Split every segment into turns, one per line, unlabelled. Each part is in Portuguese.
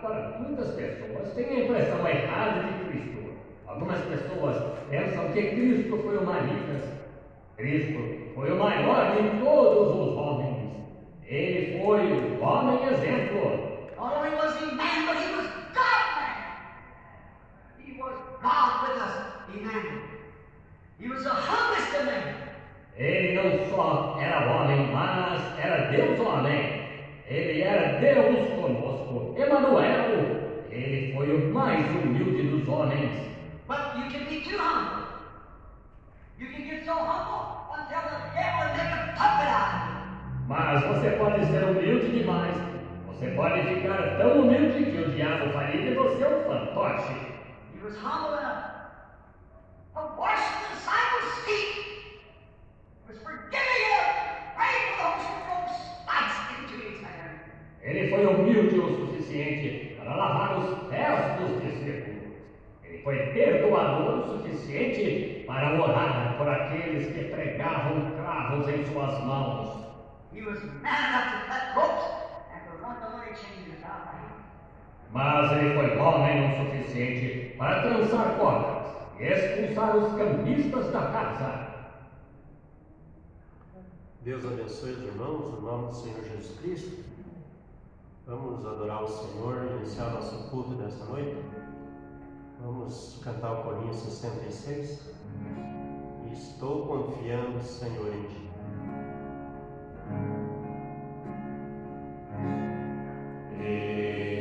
Agora, muitas pessoas têm a impressão errada de Cristo. Algumas pessoas pensam que Cristo foi o Maritas. Cristo foi o maior de todos os homens. Ele foi o homem exemplo.
Not only was he man, but he was God-man. He was God with us, Emmanuel. He was the humblest of men.
Ele não só era homem, mas era Deus homem. Ele era Deus conosco, Emanuel. Ele foi o mais humilde dos homens.
But you can be too humble. You can get so humble until the devil will make a puppet out of you.
Mas você pode ser humilde demais. Você pode ficar tão humilde que o diabo faria de você um fantoche.
He was humble enough to wash the disciples' feet. He was forgiving enough, praying for those who broke spikes into his hand.
Ele foi humilde o suficiente para lavar os pés dos discípulos. Ele foi perdoador o suficiente para orar por aqueles que pregavam cravos em suas mãos.
He was man enough to cut ropes and to run the money chain in him.
Mas ele foi homem o suficiente para trançar cordas e expulsar os cambistas da casa.
Deus abençoe os irmãos, no nome do Senhor Jesus Cristo. Vamos adorar o Senhor e iniciar nosso culto desta noite. Vamos cantar o corinho 66. Estou confiando, Senhor, em Ti.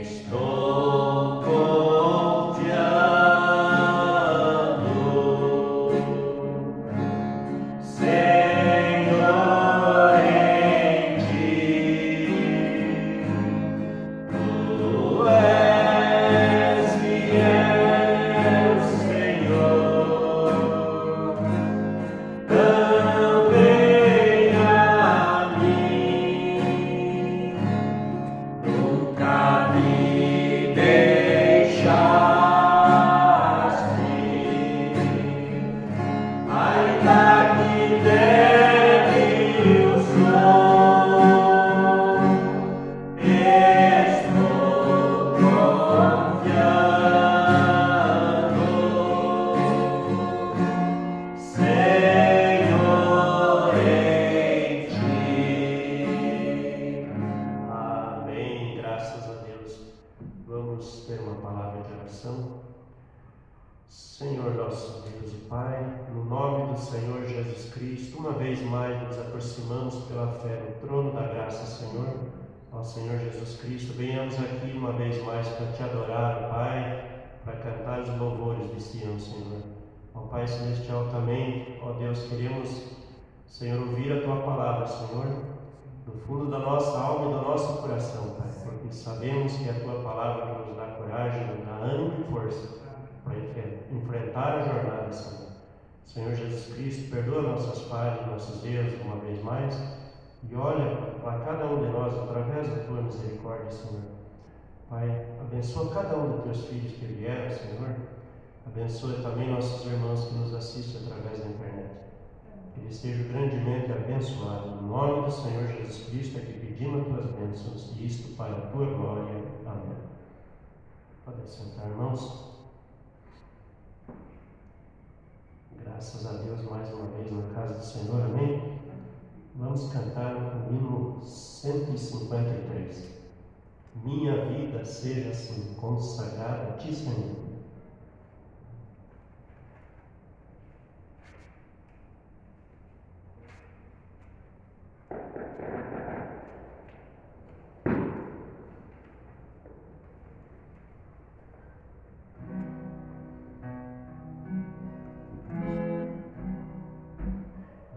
Estou confiando, Senhor, em Ti. Tu és fiel, Senhor, também a mim. Nunca me deixaste, ainda que débil sou, estou confiando, Senhor, em Ti.
Amém, graças a Deus. Vamos ter uma palavra de oração. Senhor nosso Deus e Pai, no nome do Senhor Jesus Cristo, uma vez mais nos aproximamos pela fé no trono da graça, Senhor. Ó Senhor Jesus Cristo, venhamos aqui uma vez mais para Te adorar, Pai, para cantar os louvores de Sião, Senhor. Ó Pai Celestial, também, ó Deus, queremos, Senhor, ouvir a Tua palavra, Senhor, do fundo da nossa alma e do nosso coração, Pai, porque sabemos que a Tua palavra nos dá coragem, nos dá ânimo e força para enfrentar a jornada, Senhor. Senhor Jesus Cristo, perdoa nossas falhas, nossos erros uma vez mais e olha para cada um de nós através da Tua misericórdia, Senhor. Pai, abençoa cada um dos Teus filhos que vieram, Senhor. Abençoa também nossos irmãos que nos assistem através da internet. Que eles sejam grandemente abençoados. No nome do Senhor Jesus Cristo é que pedimos as Tuas bênçãos e isto para a Tua glória. Amém. Podem sentar, irmãos. Graças a Deus mais uma vez na casa do Senhor, amém? Vamos cantar o hino 153. Minha vida seja assim consagrada a Ti, Senhor.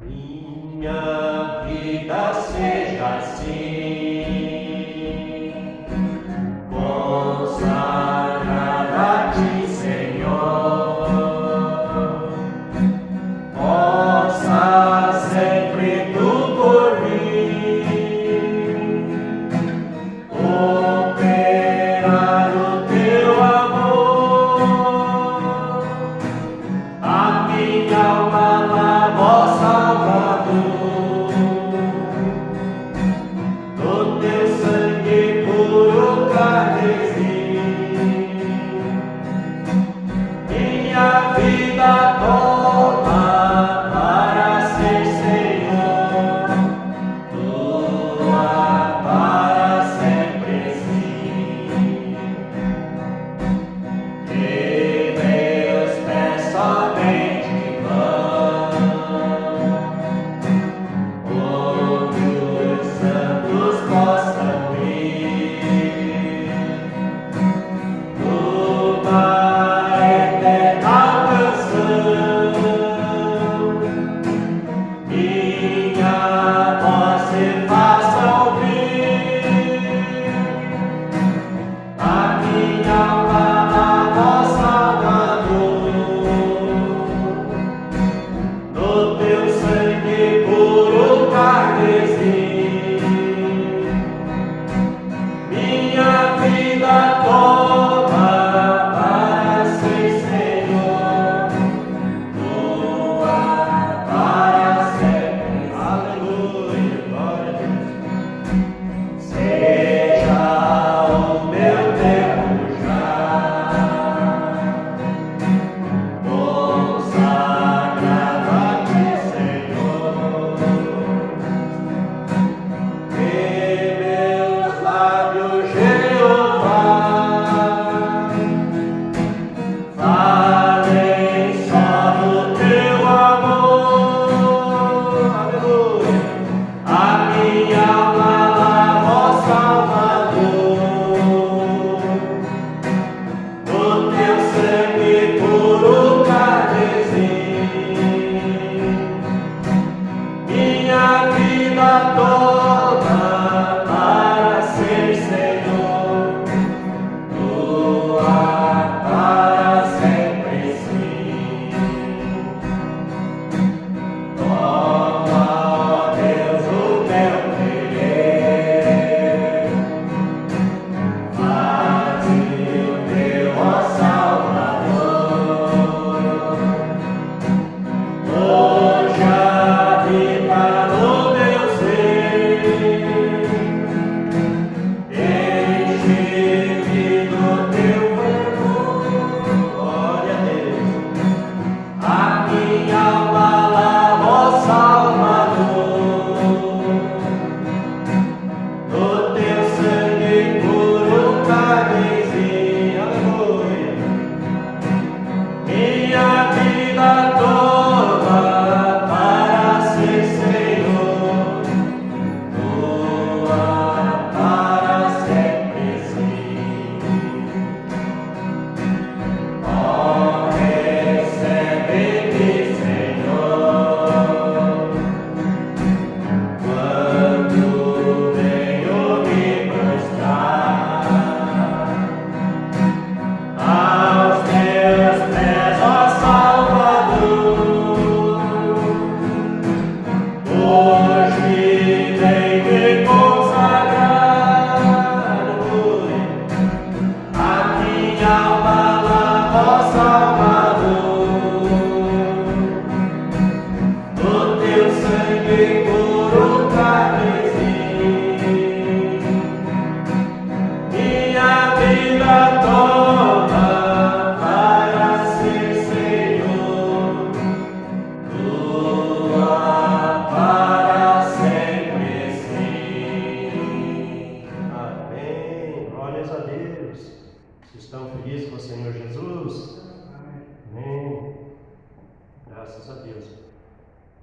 Minha vida seja assim, consagrada a Ti, Senhor. Possa sempre Tu por mim operar o Teu amor. A minha alma lava, ó Salvador, do Teu sangue puro carmesim.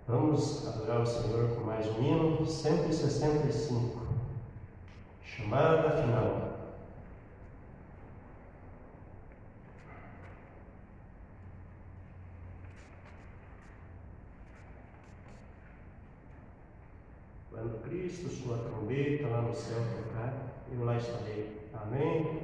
Vamos adorar o Senhor com mais um hino, 165, chamada final. Quando Cristo sua trombeta lá no céu tocar, eu lá estarei. Amém?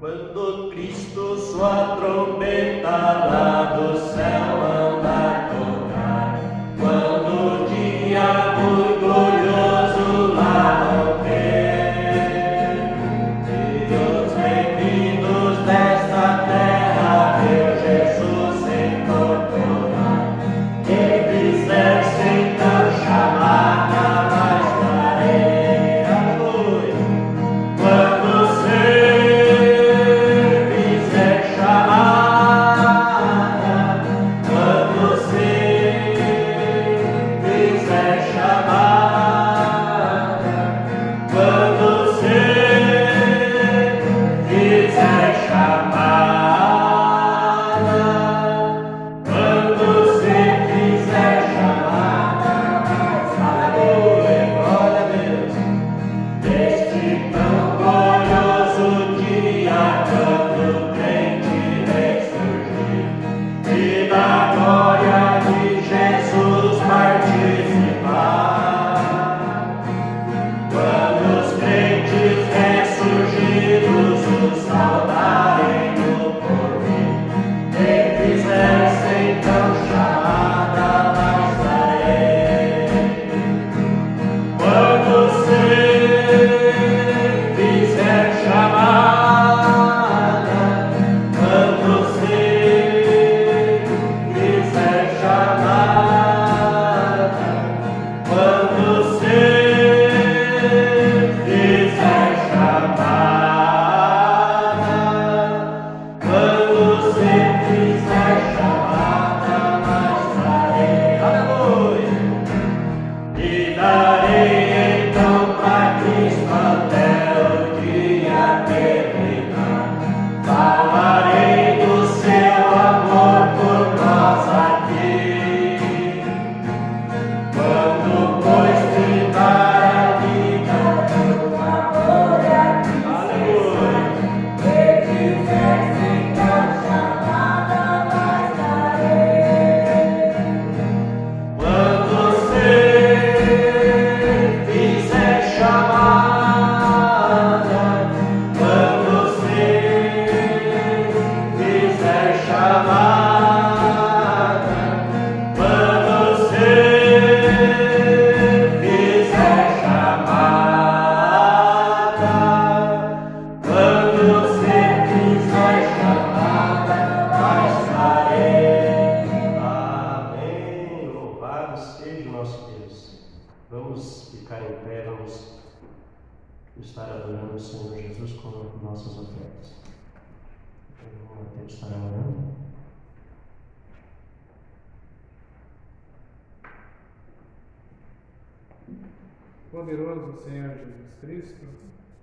Quando Cristo sua trombeta lá do céu andar tocar, quando o dia muito glorioso lá romper, e os redimidos desta terra meu Jesus incorporar, quem quiser então chamar, jamais darei. Aleluia. Quando ser quiser chamar, ficar em pé, vamos estar adorando o Senhor Jesus com nossas ofertas. O Mateus estará orando.
Poderoso Senhor Jesus Cristo,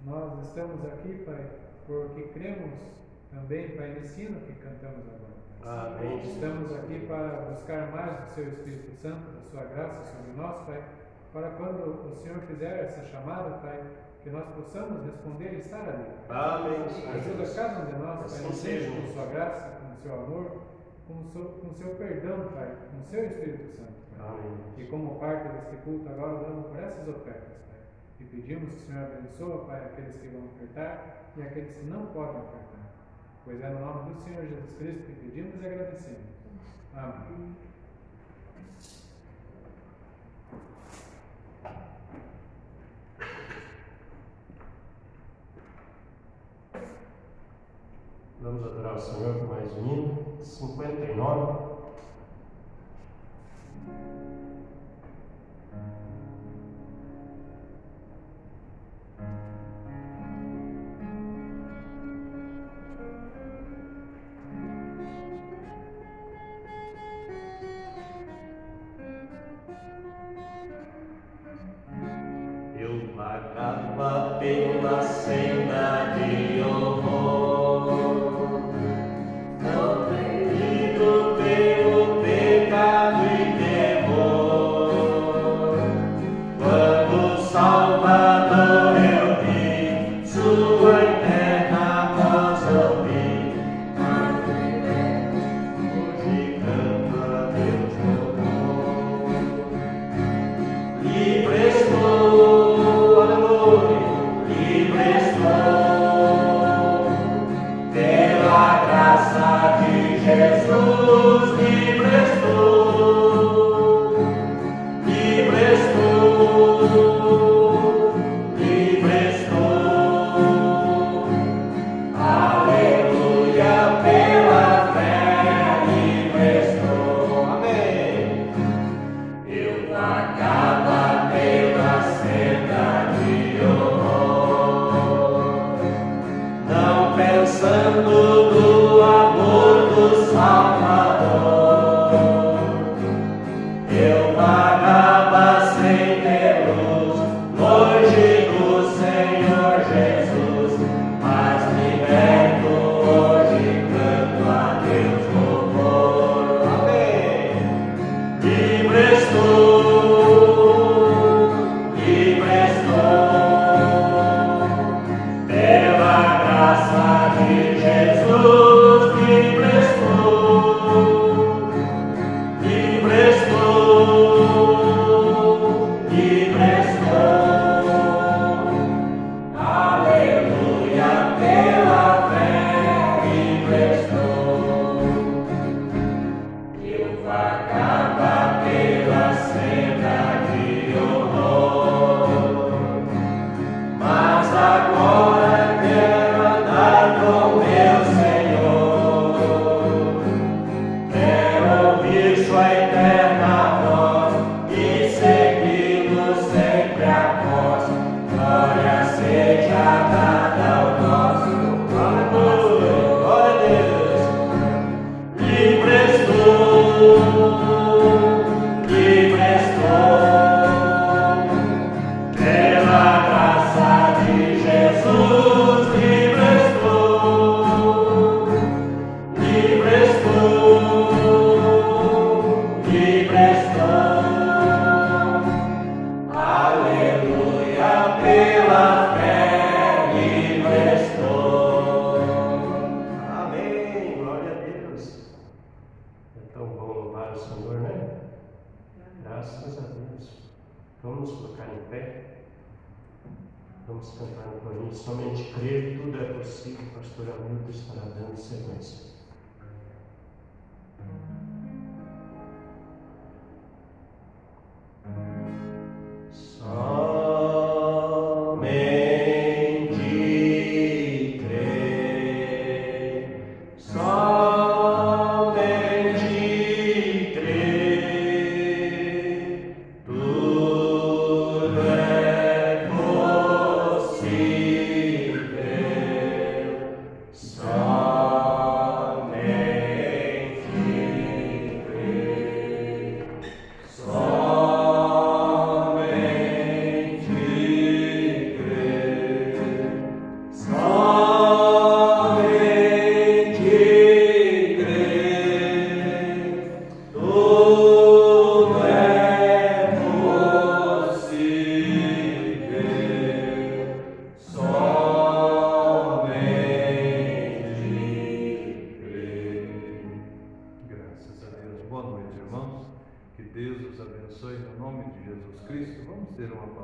nós estamos aqui, Pai, porque cremos também, Pai, nesse hino que cantamos agora.
Amém.
Estamos aqui para buscar mais do Seu Espírito Santo, da Sua graça sobre nós, Pai, para quando o Senhor fizer essa chamada, Pai, que nós possamos responder e estar ali.
Amém, Senhor.
Ajuda cada um de nós, Pai,
Assim
nos
seja.
enche com Sua graça, com o Seu amor, com o Seu perdão, Pai, com o Seu Espírito Santo.
Amém.
E como parte deste culto, agora oramos por essas ofertas, Pai. E pedimos que o Senhor abençoe, Pai, aqueles que vão ofertar e aqueles que não podem ofertar. Pois é no nome do Senhor Jesus Cristo que pedimos e agradecemos. Amém.
Vamos adorar o Senhor com mais um hino, 59.
Eu vagava pela senda de horror, não temido pelo pecado e temor. Quando o Salvador eu vi, sua eterna voz ouvi, hoje canto a Deus louvor. Livre estou, aleluia, livre estou, pela graça de Jesus, livre estou, livre estou, livre estou, aleluia, pela fé, livre estou, amém. Eu vagava pela senda de horror, não pensando no amor do Salvador. Eu vagava sem ter luz, longe do Senhor Jesus, mas liberto hoje canto a Deus louvor. Amém. Livre estou, pela graça de Jesus, livre estou, livre estou, livre estou, aleluia, pela fé, livre estou. Eu vagava pela senda de horror, mas agora quero andar com meu Senhor. Quero ouvir sua eterna voz e segui-lo sempre após. Glória seja dada ao nosso Aleluia, glória a Deus. Livre estou, pela graça de Jesus, livre estou, livre estou, aleluia, pela fé, livre estou. Amém, glória a Deus.
É tão bom louvar o Senhor, né? Graças a Deus. Vamos nos colocar em pé. Vamos cantar no corinho. Somente crer, tudo é possível. Pastor Hamilton estará dando sequência.
Somente crer, somente crer, tudo é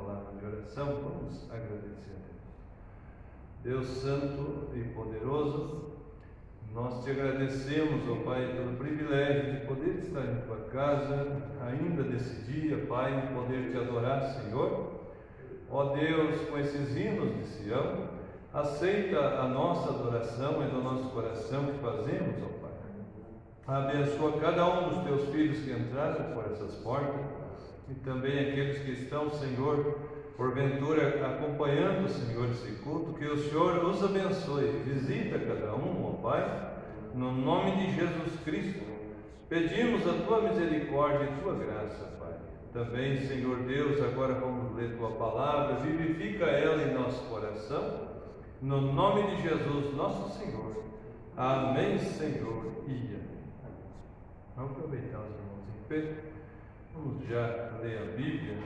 palavra de oração, vamos agradecer a Deus. Deus Santo e Poderoso, nós te agradecemos, ó Pai, pelo privilégio de poder estar em tua casa, ainda nesse dia, Pai, poder te adorar, Senhor. Ó Deus, com esses hinos de Sião, aceita a nossa adoração e do nosso coração que fazemos, ó Pai. Abençoa cada um dos teus filhos que entraram por essas portas e também aqueles que estão, Senhor, porventura acompanhando, Senhor, esse culto, que o Senhor os abençoe. Visita cada um, ó Pai, no nome de Jesus Cristo. Pedimos a tua misericórdia e tua graça, Pai. Também, Senhor Deus, agora vamos ler tua palavra, vivifica ela em nosso coração, no nome de Jesus, nosso Senhor. Amém, Senhor, e amém. Vamos aproveitar os irmãos em pé. Vamos já ler a Bíblia.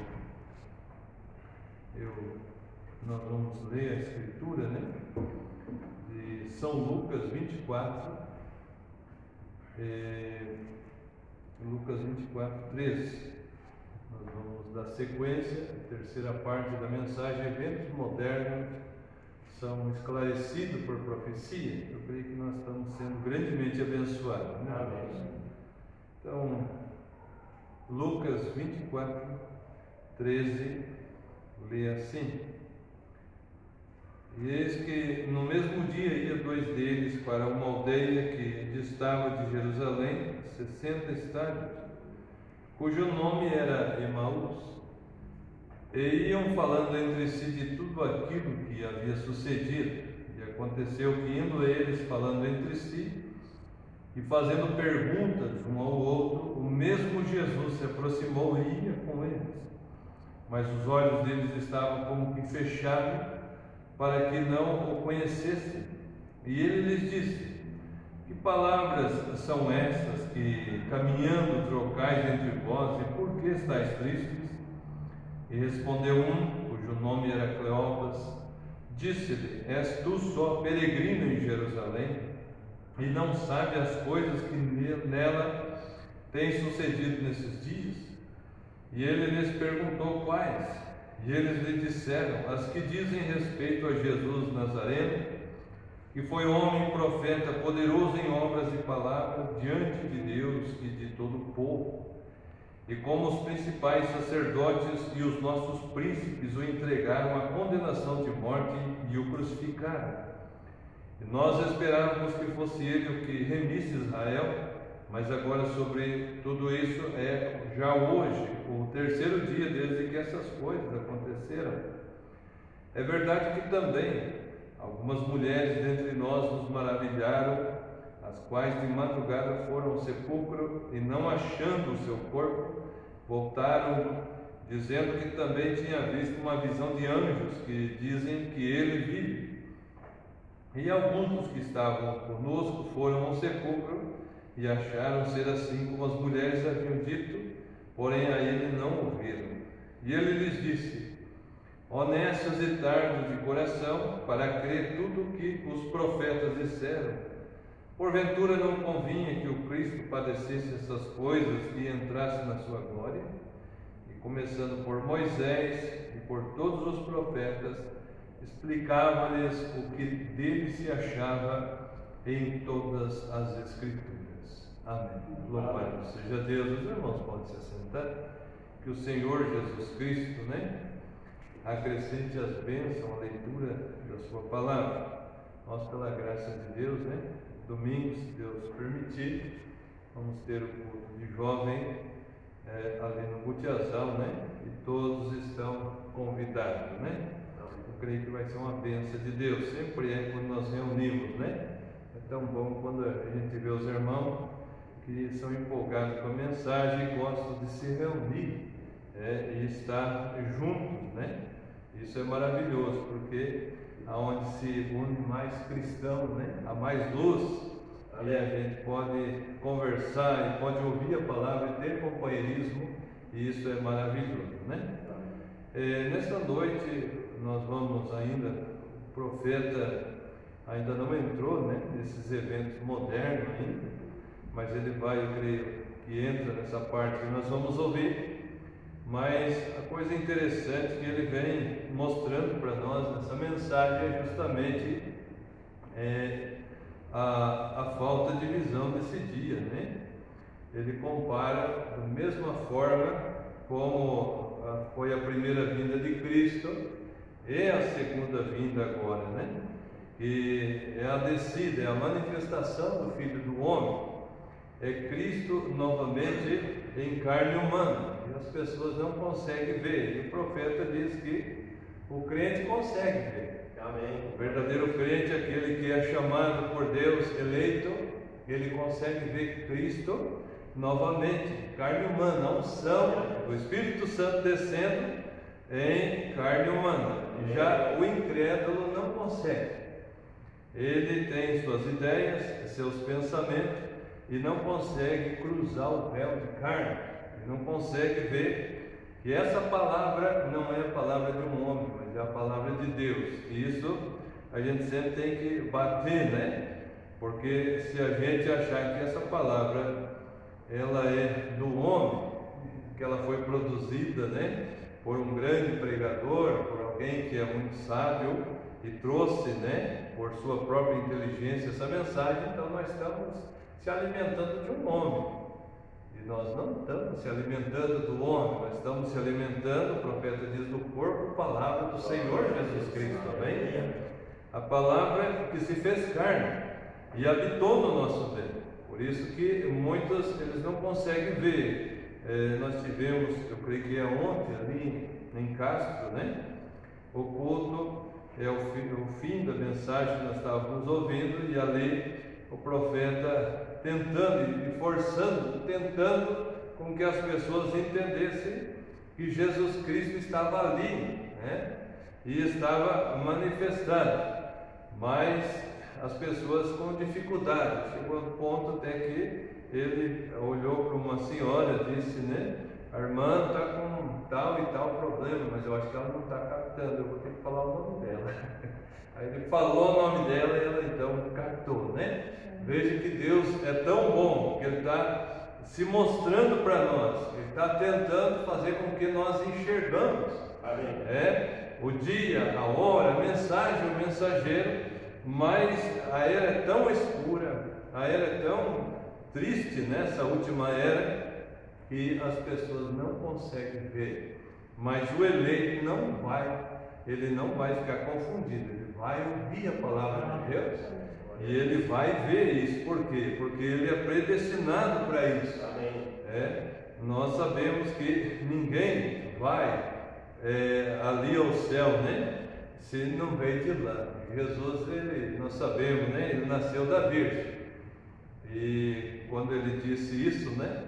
Nós vamos ler a Escritura, né? De São Lucas 24, Lucas 24, 13. Nós vamos dar sequência, a terceira parte da mensagem: eventos modernos são esclarecidos por profecia. Eu creio que nós estamos sendo grandemente abençoados, né? Amém. Então, Lucas 24, 13, lê assim: e eis que no mesmo dia ia dois deles para uma aldeia que distava de Jerusalém 60 estádios, cujo nome era Emaús, e iam falando entre si de tudo aquilo que havia sucedido. E aconteceu que, indo eles falando entre si e fazendo perguntas um ao outro, o mesmo Jesus se aproximou e ia com eles, mas os olhos deles estavam como que fechados, para que não o conhecessem. E ele lhes disse: que palavras são estas que, caminhando, trocais entre vós, e por que estáis tristes? E respondeu um, cujo nome era Cleopas, disse-lhe: és tu só peregrino em Jerusalém, e não sabe as coisas que nela têm sucedido nesses dias? E ele lhes perguntou quais, e eles lhe disseram: as que dizem respeito a Jesus Nazareno, que foi homem profeta, poderoso em obras e palavras diante de Deus e de todo o povo, e como os principais sacerdotes e os nossos príncipes o entregaram à condenação de morte e o crucificaram. E nós esperávamos que fosse ele o que remisse Israel, mas agora sobre tudo isso é já hoje o terceiro dia desde que essas coisas aconteceram. É verdade que também algumas mulheres dentre nós nos maravilharam, as quais de madrugada foram ao sepulcro e, não achando o seu corpo, voltaram, dizendo que também tinha visto uma visão de anjos que dizem que ele vive. E alguns dos que estavam conosco foram ao sepulcro e acharam ser assim como as mulheres haviam dito, porém a ele não ouviram. E ele lhes disse: honestos e tardos de coração, para crer tudo o que os profetas disseram, porventura não convinha que o Cristo padecesse essas coisas e entrasse na sua glória? E começando por Moisés e por todos os profetas, explicava-lhes o que dele se achava em todas as Escrituras. Amém. Louvado seja Deus. Os irmãos podem se assentar. Que o Senhor Jesus Cristo, acrescente as bênçãos à leitura da sua palavra. Nós, pela graça de Deus, domingo, se Deus permitir, vamos ter o culto de jovem ali no Butiazal, e todos estão convidados, Eu creio que vai ser uma bênção de Deus. Sempre é quando nós reunimos, É tão bom quando a gente vê os irmãos que são empolgados com a mensagem e gostam de se reunir e estar juntos, Isso é maravilhoso, porque aonde se une mais cristãos, há mais luz, e a gente pode conversar e pode ouvir a palavra e ter companheirismo, e isso é maravilhoso, Nesta noite nós vamos ainda, o profeta ainda não entrou, nesses eventos modernos ainda, mas ele vai, eu creio que entra nessa parte que nós vamos ouvir, Mas a coisa interessante que ele vem mostrando para nós nessa mensagem é justamente a falta de visão desse dia, né? Ele compara da mesma forma como foi a primeira vinda de Cristo e a segunda vinda agora, né? E é a descida, é a manifestação do Filho do Homem. É Cristo novamente em carne humana, e as pessoas não conseguem ver. E o profeta diz que o crente consegue ver.
Amém.
O verdadeiro crente, aquele que é chamado por Deus, eleito, ele consegue ver Cristo novamente, carne humana, a unção, o Espírito Santo descendo em carne humana. Já o incrédulo não consegue. Ele tem suas ideias, seus pensamentos, e não consegue cruzar o véu de carne, e não consegue ver que essa palavra não é a palavra de um homem, mas é a palavra de Deus. E isso a gente sempre tem que bater, né? Porque se a gente achar que essa palavra ela é do homem, que ela foi produzida, né, por um grande pregador, por alguém que é muito sábio e trouxe, né, por sua própria inteligência essa mensagem, então nós estamos se alimentando de um homem, e nós não estamos se alimentando do homem, nós estamos se alimentando, o profeta diz, do corpo, palavra do Senhor Jesus Cristo, amém? A palavra que se fez carne e habitou no nosso meio. Por isso que muitos eles não conseguem ver. Nós tivemos, eu creio que é ontem ali em Castro, né? O culto é o fim da mensagem que nós estávamos ouvindo, e ali o profeta tentando e forçando, tentando com que as pessoas entendessem que Jesus Cristo estava ali, né? E estava manifestado, mas as pessoas com dificuldade. Chegou ao ponto até que ele olhou para uma senhora e disse, né, a irmã está com tal e tal problema, mas eu acho que ela não está captando, eu vou ter que falar o nome dela. Aí ele falou o nome dela e ela então captou, né? Veja que Deus é tão bom, que Ele está se mostrando para nós, Ele está tentando fazer com que nós enxergamos. Amém. O dia, a hora, a mensagem, o mensageiro, mas a era é tão escura, a era é tão triste nessa última era, que as pessoas não conseguem ver. Mas o eleito não vai, ele não vai ficar confundido, ele vai ouvir a palavra de Deus. E ele vai ver isso. Por quê? Porque ele é predestinado para isso. Amém. Nós sabemos que ninguém vai ali ao céu, né? Se não veio de lá. Jesus, nós sabemos, né? Ele nasceu da Virgem. E quando ele disse isso, né?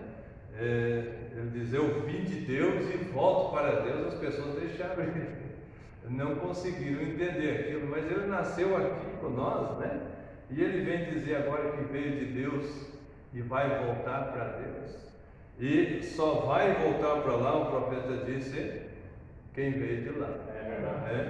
Ele diz, eu vim de Deus e volto para Deus. As pessoas deixaram ele, não conseguiram entender aquilo, mas ele nasceu aqui com nós, né? E ele vem dizer agora que veio de Deus e vai voltar para Deus. E só vai voltar para lá, o profeta disse, quem veio de lá.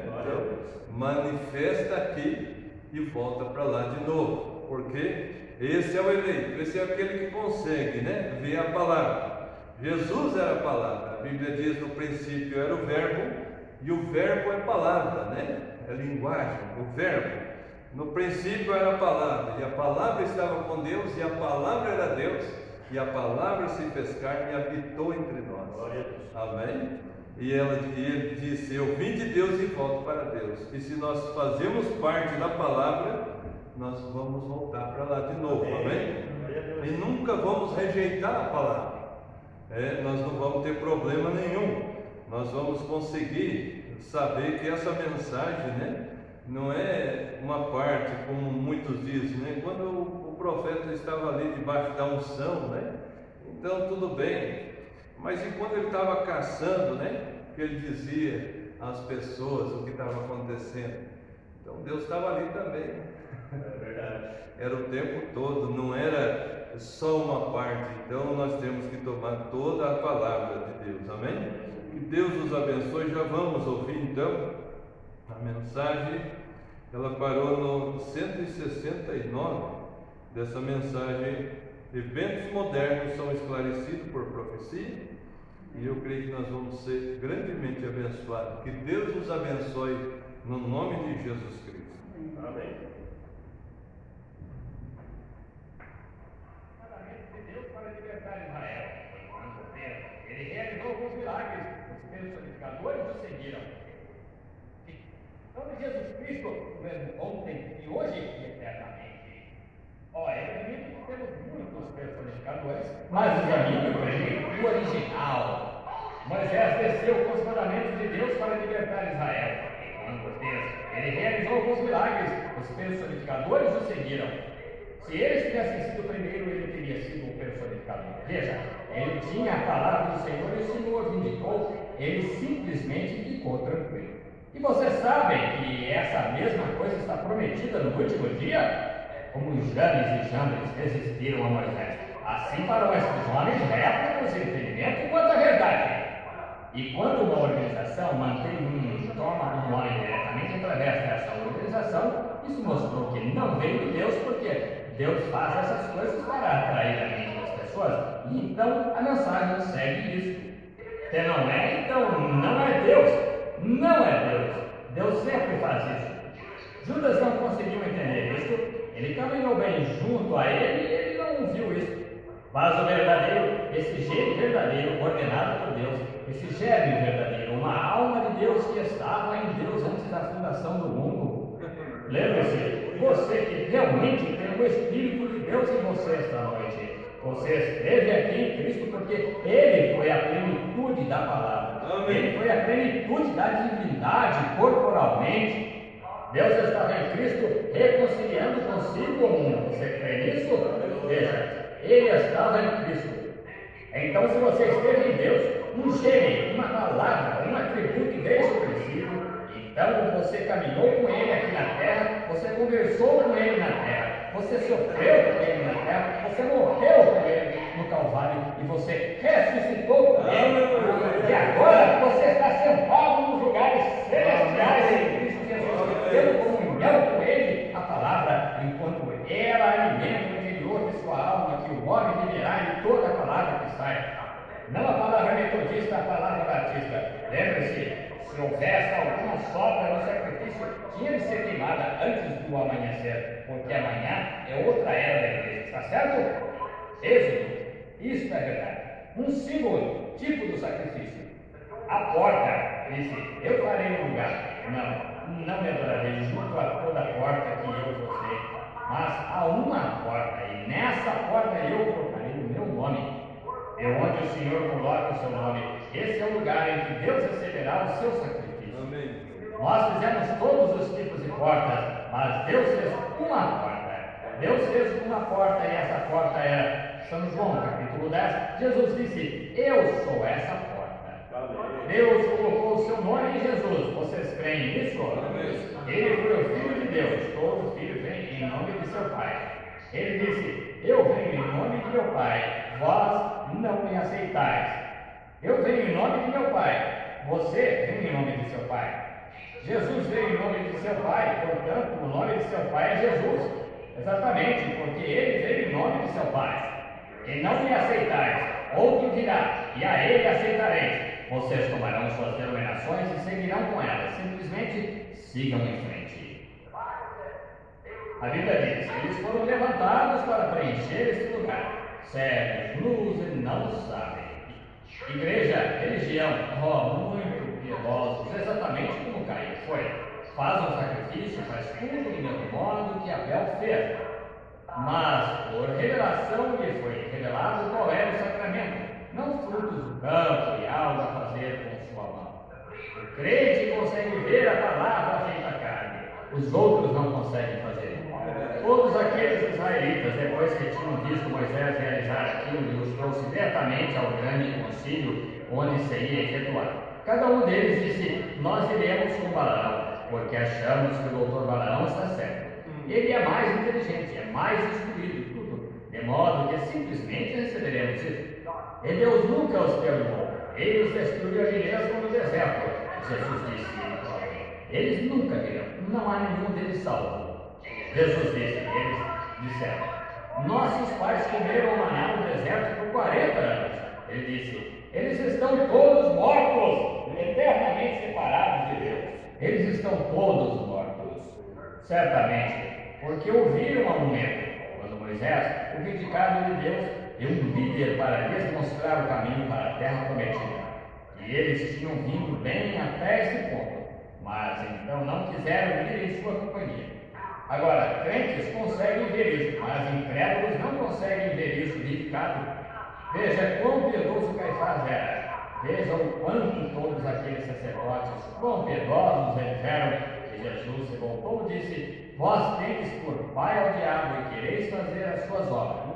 Então, manifesta aqui e volta para lá de novo. Porque esse é o eleito, esse é aquele que consegue, né, ver a palavra. Jesus era a palavra. A Bíblia diz, no princípio era o verbo, e o verbo é palavra, né? É linguagem, o verbo. No princípio era a palavra, e a palavra estava com Deus, e a palavra era Deus, e a palavra se fez carne e habitou entre nós. Amém? E ele disse, eu vim de Deus e volto para Deus. E se nós fazemos parte da palavra, nós vamos voltar para lá de novo. Amém? E nunca vamos rejeitar a palavra. Nós não vamos ter problema nenhum. Nós vamos conseguir saber que essa mensagem, né, não é uma parte, como muitos dizem, né? Quando o profeta estava ali debaixo da unção, né? Então tudo bem. Mas e quando ele estava caçando, né? Que ele dizia às pessoas o que estava acontecendo. Então Deus estava ali também. É verdade. Era o tempo todo, não era só uma parte. Então nós temos que tomar toda a palavra de Deus. Amém? Que Deus nos abençoe. Já vamos ouvir então a mensagem. Ela parou no 169 dessa mensagem. Eventos modernos são esclarecidos por profecia. E eu creio que nós vamos ser grandemente abençoados. Que Deus nos abençoe no nome de Jesus Cristo.
Amém.
De Deus para libertar Israel. Ele realizou alguns milagres, os personificadores o seguiram. Então, Jesus Cristo, ontem e hoje e eternamente. É evidente que temos muitos personificadores, mas os amigos, o original. Moisés desceu com os mandamentos de Deus para libertar Israel. Ele realizou alguns milagres, os personificadores o seguiram. Se eles tivessem sido primeiro, ele teria sido o personificador. Veja, ele tinha a palavra do Senhor e o Senhor vindicou, ele simplesmente ficou tranquilo. E vocês sabem que essa mesma coisa está prometida no último dia? Como Janes e Jambres resistiram a Moisés, assim farão estes homens réplicas e entendimento quanto à verdade. E quando uma organização toma um nome diretamente através dessa organização, isso mostrou que não veio de Deus, porque Deus faz essas coisas para atrair a mente das pessoas. E então a mensagem segue isso. Se não é, então não é Deus. Não é Deus. Deus sempre faz isso. Judas não conseguiu entender isso. Ele caminhou bem junto a ele e ele não viu isso. Mas o verdadeiro, esse gene verdadeiro, ordenado por Deus, esse germe verdadeiro, uma alma de Deus que estava em Deus antes da fundação do mundo. Lembre-se, você que realmente tem o Espírito de Deus em você esta noite. Você esteve aqui em Cristo porque Ele foi a plenitude da palavra.
Amém.
Ele foi a plenitude da divindade corporalmente. Deus estava em Cristo reconciliando consigo o mundo. Você crê nisso? Veja, Ele estava em Cristo. Então, se você esteve em Deus, um gene, uma palavra, um atributo desde o princípio, então você caminhou com Ele aqui na terra, você conversou com Ele na terra, você sofreu com Ele na terra, você morreu com Ele no Calvário e você ressuscitou com Ele. E agora você está sentado nos lugares celestiais em Cristo Jesus, tendo comunhão com Ele, a palavra, enquanto ela alimenta o interior de sua alma, que o homem viverá em toda a palavra que sai. Não a palavra metodista, a palavra batista. Lembre-se, se houvesse alguma sobra no sacrifício, tinha de ser queimada antes do amanhecer, porque amanhã é outra era da igreja, está certo? Êxodo, isso é verdade. Um símbolo, tipo do sacrifício. A porta disse, eu farei um lugar. Não me adorarei junto a toda a porta que eu você, mas há uma porta, e nessa porta eu colocarei o meu nome. É onde o Senhor coloca o seu nome. Esse é o lugar em que Deus receberá o seu sacrifício.
Amém.
Nós fizemos todos os tipos de portas, mas Deus fez uma porta. Deus fez uma porta e essa porta era São João, capítulo 10. Jesus disse, eu sou essa porta. Deus colocou o seu nome em Jesus. Vocês creem nisso? Ele foi o Filho de Deus. Todo filho vem em nome de seu Pai. Ele disse, eu venho em nome de meu Pai. Vós não me aceitais. Eu venho em nome de meu Pai. Você vem em nome de seu Pai. Jesus veio em nome de seu Pai. Portanto, o nome de seu Pai é Jesus. Exatamente, porque ele veio em nome de seu Pai. E não me aceitais. Outro virá, e a ele aceitareis. Vocês tomarão suas denominações e seguirão com elas. Simplesmente sigam em frente. A Bíblia diz, eles foram levantados para preencher esse lugar. Cegos, nus e não sabem. Igreja, religião, muito piedosos, exatamente como Caim foi. Faz um sacrifício, faz tudo do mesmo modo que Abel fez. Mas, por revelação, lhe foi revelado qual era o sacramento. Não frutos do campo e algo a fazer com sua mão. O crente consegue ver a palavra feita carne. Os outros não conseguem fazer. Todos aqueles israelitas, depois que tinham visto Moisés realizar aquilo, e os trouxe diretamente ao grande concílio, onde se ia efetuar. Cada um deles disse, nós iremos com Balaão, porque achamos que o doutor Balaão está certo. Ele é mais inteligente, é mais instruído e tudo, de modo que simplesmente receberemos isso. E Deus nunca os perdoou. Ele os destruiu ali mesmo no deserto. Jesus disse, eles nunca virão, não há nenhum deles salvo. Jesus disse, eles disseram, nossos pais comeram maná no deserto por 40 anos. Ele disse, Eles estão todos mortos, eternamente separados de Deus. Eles estão todos mortos, certamente, porque ouviram a um membro, quando Moisés, o vindicado de Deus, e um líder para lhes mostrar o caminho para a terra prometida. E eles tinham vindo bem até esse ponto, mas então não quiseram ir em sua companhia. Agora, crentes conseguem ver isso, mas incrédulos não conseguem ver isso vindicado. Veja quão piedoso Caifás era. Veja o quanto todos aqueles sacerdotes, quão piedosos eles eram. E Jesus se voltou e disse: vós tendes por pai ao diabo e quereis fazer as suas obras.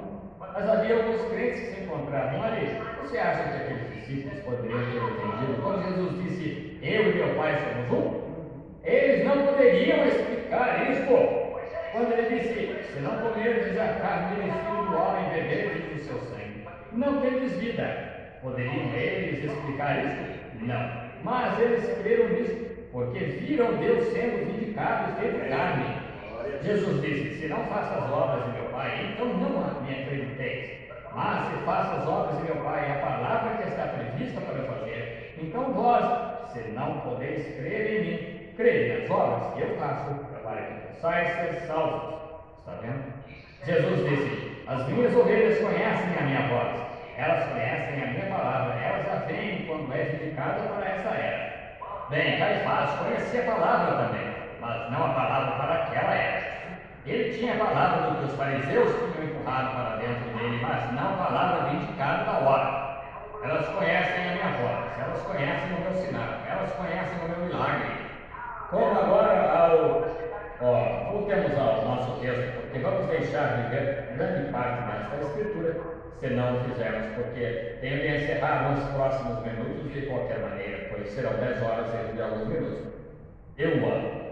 Mas havia alguns crentes que se encontravam ali. Você acha que aqueles discípulos poderiam ter entendido quando Jesus disse: eu e meu pai somos um? Eles não poderiam explicar isso. Quando ele disse: se não comerdes a carne do filho do homem, beberdes do seu sangue, não tendes vida. Poderiam eles explicar isso? Não. Mas eles creram nisso, porque viram Deus sendo vindicado e feito carne. Jesus disse: se não faço as obras de meu Pai, então não me acrediteis. Mas se faço as obras de meu Pai, a palavra que está prevista para fazer, então vós, se não podeis crer em mim, crede nas obras que eu faço, para que possais ser salvos. Está vendo? Jesus disse: as minhas ovelhas conhecem a minha voz, elas conhecem a minha palavra, elas a veem quando é vindicada para essa era. Bem, Caifás conhecia a palavra também, mas não a palavra para aquela era. Ele tinha a palavra do que os fariseus tinham empurrado para dentro dele, mas não a palavra vindicada da hora. Elas conhecem a minha voz, elas conhecem o meu sinal, elas conhecem o meu milagre. Como agora voltemos ao nosso texto, porque vamos deixar de ver grande parte desta escritura, se não o fizermos, porque tenho de encerrar nos próximos minutos de qualquer maneira, pois serão 10 horas dentro de alguns minutos. Eu amo.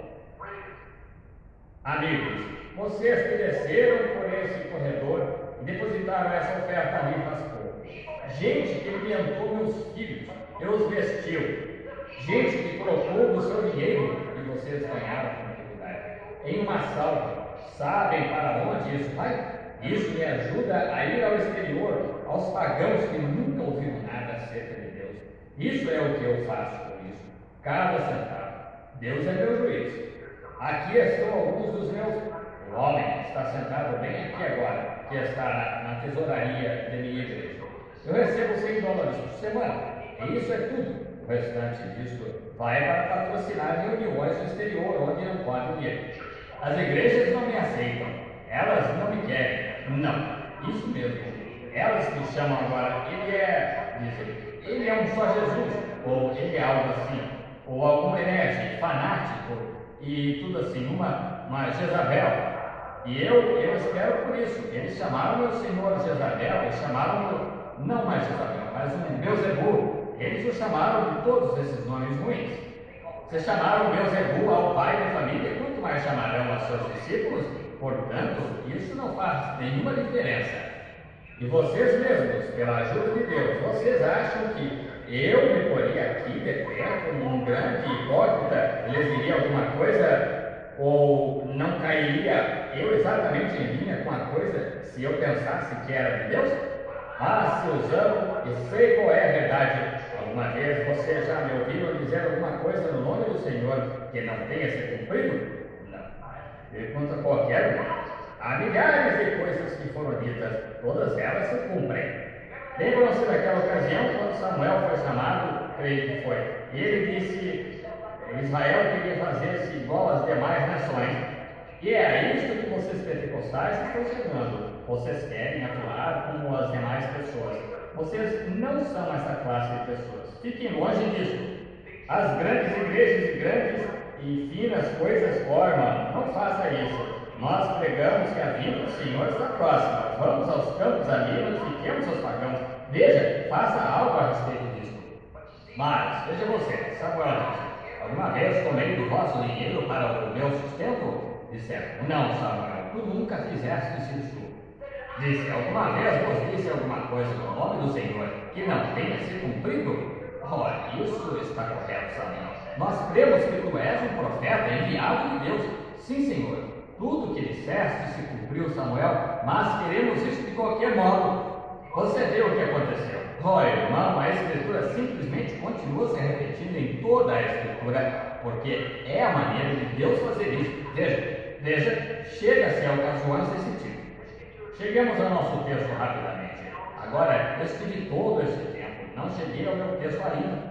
Amigos, vocês que desceram por esse corredor e depositaram essa oferta ali faz pouco. Gente que alimentou meus filhos, e os vestiu. Gente que colocou o seu dinheiro e vocês ganharam com dificuldade. Em uma salva, sabem para onde isso vai? Isso me ajuda a ir ao exterior, aos pagãos que nunca ouviram nada acerca de Deus. Isso é o que eu faço com isso. Cada centavo. Deus é meu juiz. Aqui estão alguns dos meus. O homem está sentado bem aqui agora, que está na tesouraria de minha igreja. Eu recebo $100 por semana, e isso é tudo. O restante disso vai para patrocinar reuniões no exterior, onde não podem ir. As igrejas não me aceitam, elas não me querem. Não, isso mesmo. Elas me chamam agora, ele é um só Jesus, ou ele é algo assim, ou algum herege, fanático, e tudo assim, uma Jezabel. E eu espero por isso. Eles chamaram meu senhor Jezabel, eles chamaram não mais Jezabel, mas um Beuzebu. Eles o chamaram de todos esses nomes ruins. Se chamaram Beuzebu ao pai da família, quanto mais chamarão a seus discípulos? Portanto, isso não faz nenhuma diferença. E vocês mesmos, pela ajuda de Deus, vocês acham que eu me poria aqui de pé como um grande hipócrita, lhes diria alguma coisa, ou não cairia eu exatamente em linha com a coisa se eu pensasse que era de Deus? Ah, se os amo e sei qual é a verdade. Alguma vez você já me ouviram dizer alguma coisa no nome do Senhor que não tenha sido cumprido? Não. Pergunta qualquer um. Há milhares de coisas que foram ditas, todas elas se cumprem. Lembram-se daquela ocasião quando Samuel foi chamado, creio que foi, e ele disse: Israel queria fazer-se igual às demais nações. E é a isso que vocês pentecostais estão chegando. Vocês querem atuar como as demais pessoas. Vocês não são essa classe de pessoas. Fiquem longe disso. As grandes igrejas e grandes e finas coisas formam. Não faça isso. Nós pregamos que a vinda do Senhor está próxima. Vamos aos campos ali, notifiquemos aos pagãos. Veja, faça algo a respeito disso. Mas, veja você, Samuel disse: alguma vez tomei do vosso dinheiro para o meu sustento? Disseram: não, Samuel, tu nunca fizeste isso. Disse: alguma vez vos disse alguma coisa no nome do Senhor que não tenha se cumprido? Ora, isso está correto, Samuel. Nós cremos que tu és um profeta enviado de Deus. Sim, Senhor. Tudo que disseste se cumpriu, Samuel, mas queremos isso de qualquer modo. Você vê o que aconteceu. Ó, irmão, a Escritura simplesmente continua se repetindo em toda a Escritura, porque é a maneira de Deus fazer isso. Veja, chega-se a ocasiões desse tipo. Cheguemos ao nosso texto rapidamente. Agora, eu estive todo esse tempo, não cheguei ao meu texto ainda.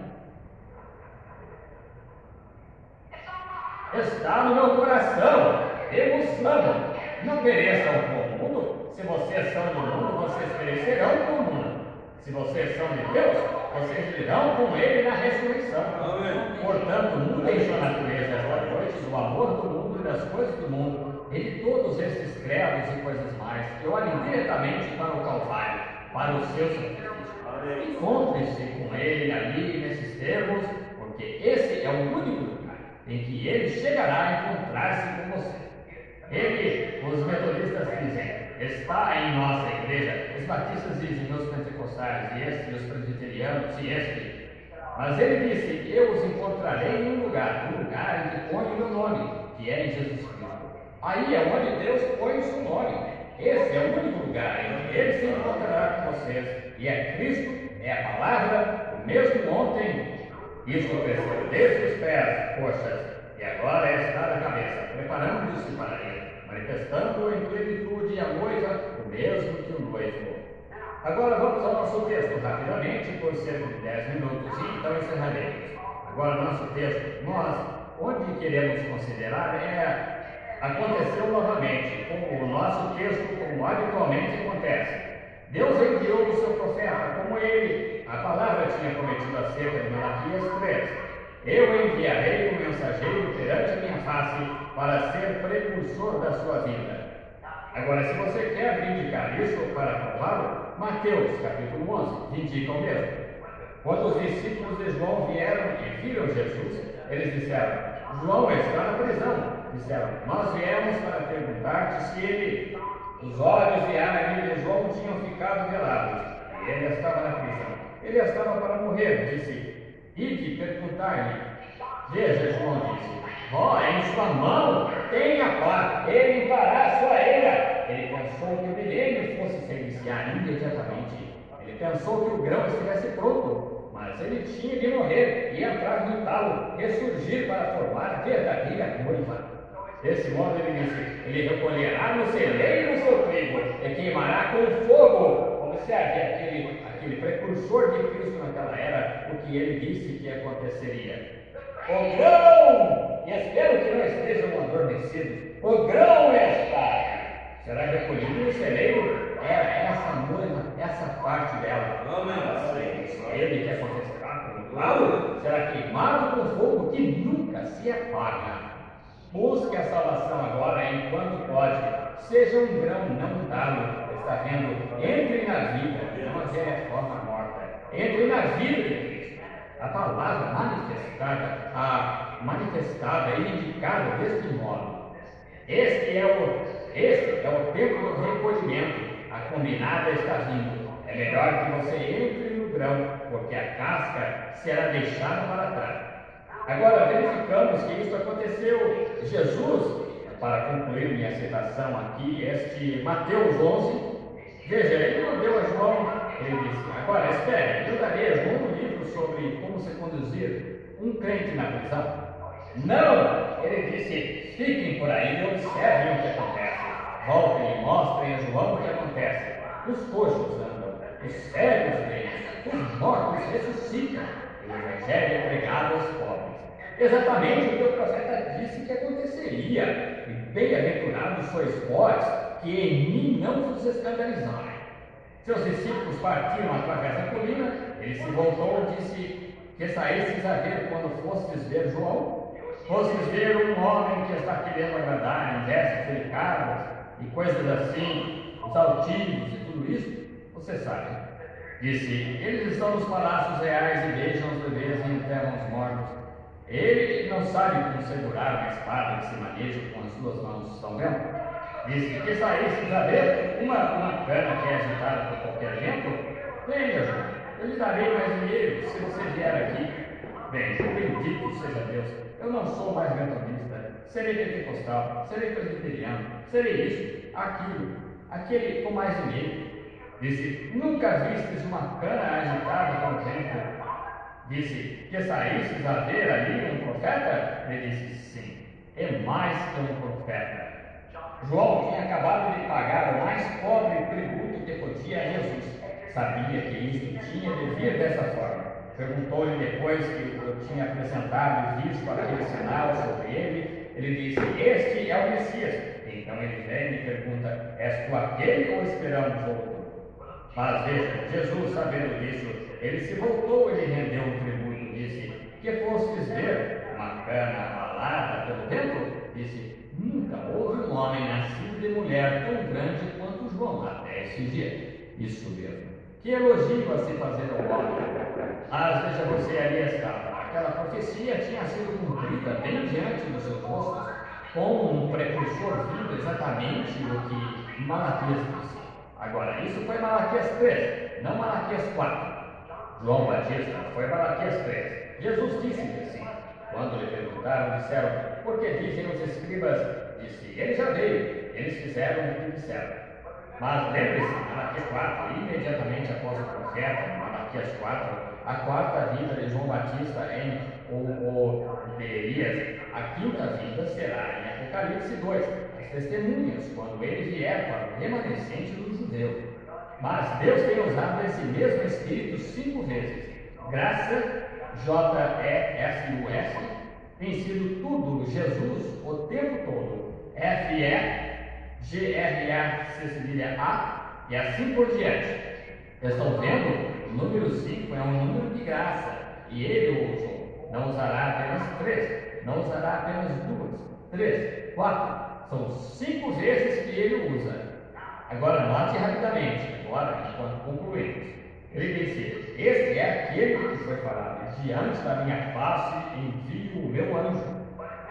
Está no meu coração, demonstrando. Não pereçam com o mundo. Se vocês são do mundo, vocês perecerão com o mundo. Se vocês são de Deus, vocês virão com Ele na ressurreição.
Amém.
Portanto, mudem sua natureza esta noite do amor do mundo e das coisas do mundo, e de todos esses credos e coisas mais, e olhem diretamente para o Calvário, para o seu sacrifício. Encontre-se com Ele ali nesses termos, porque esse é o único lugar em que Ele chegará a encontrar-se com você. Ele, os metodistas dizem, está em nossa igreja. Os batistas dizem, os pentecostais, e este, os presbiterianos, e este. Mas ele disse, eu os encontrarei em um lugar em que põe o meu nome, que é em Jesus Cristo. Aí é onde Deus põe o seu nome. Esse é o único lugar em que ele se encontrará com vocês. E é Cristo, é a palavra, o mesmo ontem. Isto cresceu desde os pés, coxas, e agora está na cabeça, preparando-se para ele, manifestando em plenitude a noiva, o mesmo que o noivo. Agora vamos ao nosso texto rapidamente, por cerca de 10 minutos, e então encerraremos. Agora, nosso texto, onde queremos considerar aconteceu novamente, como o nosso texto, como habitualmente acontece. Deus enviou o seu profeta, como ele, a palavra tinha prometido acerca de Malaquias 3. Eu enviarei um mensageiro perante a minha face para ser precursor da sua vida. Agora, se você quer vindicar isso para prová-lo, Mateus capítulo 11 vindica o mesmo. Quando os discípulos de João vieram e viram Jesus, eles disseram, João está na prisão. Disseram, nós viemos para perguntar-te se os olhos e a nariz de João tinham ficado velados. E ele estava na prisão. Ele estava para morrer, disse, ide perguntar-lhe. Veja, João disse, em sua mão tem a pá, ele limpará a sua eira. Ele pensou que o milênio fosse se iniciar imediatamente. Ele pensou que o grão estivesse pronto, mas ele tinha de morrer e entrar no talo, ressurgir para formar verdadeira noiva. Desse modo ele disse, ele recolherá no celeiro o seu trigo e queimará com fogo. Observe aquele precursor de Cristo naquela era, o que ele disse que aconteceria. O grão, e espero que não estejam adormecidos, o grão está, será recolhido no celeiro, essa noiva, essa parte dela.
Amém.
Ele que acontecerá com o talo, será queimado com fogo que nunca se apaga. Busque a salvação agora enquanto pode. Seja um grão, não um talo. Está vendo? Entre na vida, não a velha forma morta. Entre na vida de Cristo. A palavra manifestada e indicada deste modo. Este é o tempo do recolhimento. A combinada está vindo. É melhor que você entre no grão, porque a casca será deixada para trás. Agora verificamos que isso aconteceu. Jesus, para concluir minha citação aqui, este Mateus 11, veja, ele não deu a João, ele disse, agora espere, eu darei a João um livro sobre como se conduzir um crente na prisão. Não, ele disse, fiquem por aí e observem o que acontece. Voltem e mostrem a João o que acontece. Os coxos andam, os cegos veem, os mortos ressuscitam, e o evangelho é pregado aos pobres. Exatamente o que o profeta disse que aconteceria. E bem-aventurados sois vós, que em mim não vos escandalizarem. Seus discípulos partiram através da colina. Ele se voltou e disse que saísseis a ver quando fostes ver João. Fostes ver um homem que está querendo agradar em vestes delicadas e coisas assim, os altivos e tudo isso. Você sabe. Disse, eles estão nos palácios reais e beijam os bebês e enterram os mortos. Ele não sabe como segurar uma espada que se maneja com as duas mãos, estão vendo? Disse que saísse a ver uma cana que é agitada por qualquer vento. Venha, João, eu lhe darei mais dinheiro se você vier aqui. Bem, bendito seja Deus, eu não sou mais metodista, serei pentecostal, serei presbiteriano, serei isso, aquilo, aquele com mais dinheiro. Disse: nunca vistes uma cana agitada com o vento? Disse: que saístes a ver ali um profeta? Ele disse: sim, é mais que um profeta. João tinha acabado de pagar o mais pobre tributo que podia a Jesus. Sabia que isto tinha de vir dessa forma. Perguntou-lhe depois que eu tinha apresentado e visto aquele sinal sobre ele. Ele disse: este é o Messias. Então ele vem e me pergunta: és tu aquele ou esperamos outro? Mas veja, Jesus, sabendo disso, ele se voltou e lhe rendeu um tributo. Disse: que fostes ver uma cana abalada pelo vento? Disse: nunca houve um homem nascido de mulher tão grande quanto João até esse dia. Isso mesmo. Que elogio a se fazer ao homem. Mas veja você, ali estava. Aquela profecia tinha sido cumprida bem diante dos seus rostos, com um precursor vindo exatamente o que Malaquias disse. Agora, isso foi Malaquias 3, não Malaquias 4. João Batista foi Malaquias 3. Jesus disse assim. Quando lhe perguntaram, disseram: por que dizem os escribas? Disse: ele já veio, eles fizeram o que disseram. Mas lembre-se, Malaquias 4, imediatamente após o profeta, Malaquias 4, a quarta vinda de João Batista em de Elias, a quinta vinda será em Apocalipse 2, as testemunhas, quando ele vier para o remanescente do judeu. Mas Deus tem usado esse mesmo Espírito 5 vezes. Graça, J-E-S-U-S, tem sido tudo Jesus o tempo todo. F-E-G-R-A-C-A e assim por diante. Vocês estão vendo? O número 5 é um número de graça. E ele usou. Não usará apenas 3. Não usará apenas 2, 3, 4. São 5 vezes que ele usa. Agora note rapidamente, agora enquanto concluímos. Ele disse: este é aquele que foi falado, diante da minha face envio o meu anjo.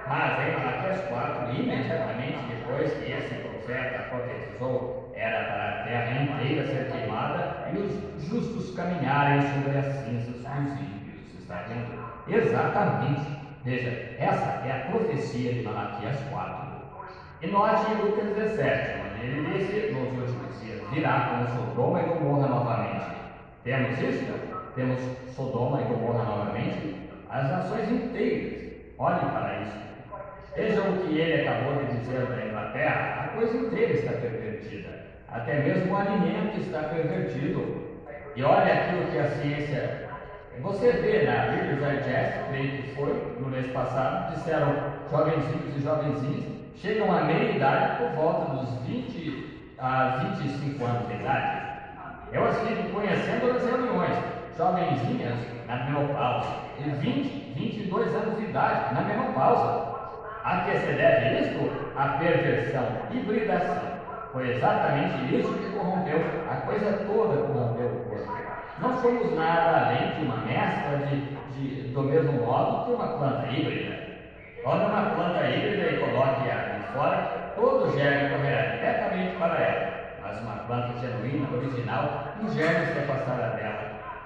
Mas em Malaquias 4, imediatamente depois que esse profeta profetizou, era para a terra inteira ser queimada e os justos caminharem sobre as cinzas dos ímpios. Está vendo? Exatamente. Veja, essa é a profecia de Malaquias 4. E note em Lucas 17, onde ele disse: nos últimos dias virá como Sodoma e Gomorra novamente. Temos isso? Temos Sodoma e Gomorra novamente? As nações inteiras. Olhem para isso. Vejam o que ele acabou de dizer da Inglaterra. A coisa inteira está pervertida. Até mesmo o alimento está pervertido. E olha aquilo que a ciência... Você vê na Bíblia Digest, creio que foi, no mês passado, disseram: jovenzinhos e jovenzinhas chegam à meia idade por volta dos 20 a 25 anos de idade. Eu as fico conhecendo nas reuniões. Jovenzinhas na menopausa, e 20, 22 anos de idade na menopausa. A que se deve isto? A perversão, hibridação. Foi exatamente isso que corrompeu, a coisa toda corrompeu o corpo. Não somos nada além de uma mescla do mesmo modo que uma planta híbrida. Tome uma planta híbrida e coloque-a ali fora, todo o germe correrá diretamente para ela. Mas uma planta genuína, original, o germe se afastará dela.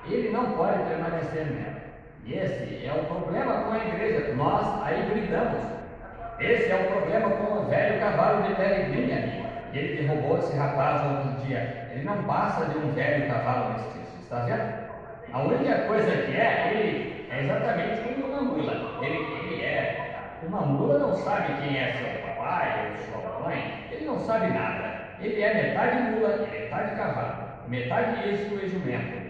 Ele não pode permanecer nela. E esse é o problema com a igreja. Nós a hibridamos. Esse é o problema com o velho cavalo de Peregrine ali. Ele derrubou esse rapaz outro dia. Ele não passa de um velho cavalo mestiço. Está vendo? A única coisa que ele é exatamente como uma mula. Ele é. Uma mula não sabe quem é seu pai ou sua mãe. Ele não sabe nada. Ele é metade mula, metade cavalo, metade isco e jumento.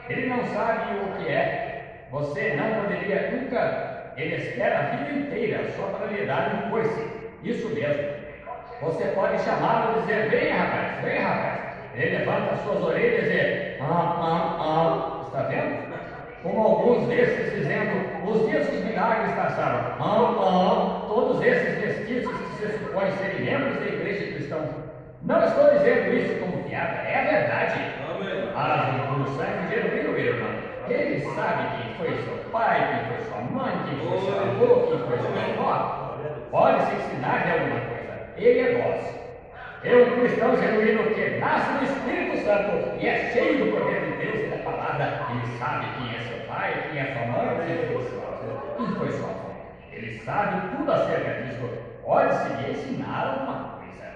Ele não sabe o que é. Você não poderia nunca. Ele espera a vida inteira só para lhe dar um coice. Isso mesmo. Você pode chamá-lo e dizer: venha rapaz, venha rapaz. Ele levanta as suas orelhas e está vendo? Como alguns desses dizendo: os dias dos milagres passaram. Todos esses mestiços que se supõem serem membros da igreja cristã. Não estou dizendo isso como piada, é a verdade. Mas o sangue genuíno, meu irmão, ele sabe quem foi seu pai, quem foi sua mãe, quem foi seu avô, quem foi sua avó. Pode se ensinar de alguma coisa. Ele é nosso. É um cristão genuíno que nasce no Espírito Santo e é cheio do poder de Deus e da palavra. Ele sabe quem é seu pai, quem é sua mãe, quem foi sua avó. Ele sabe tudo acerca disso. Pode-se lhe ensinar alguma coisa.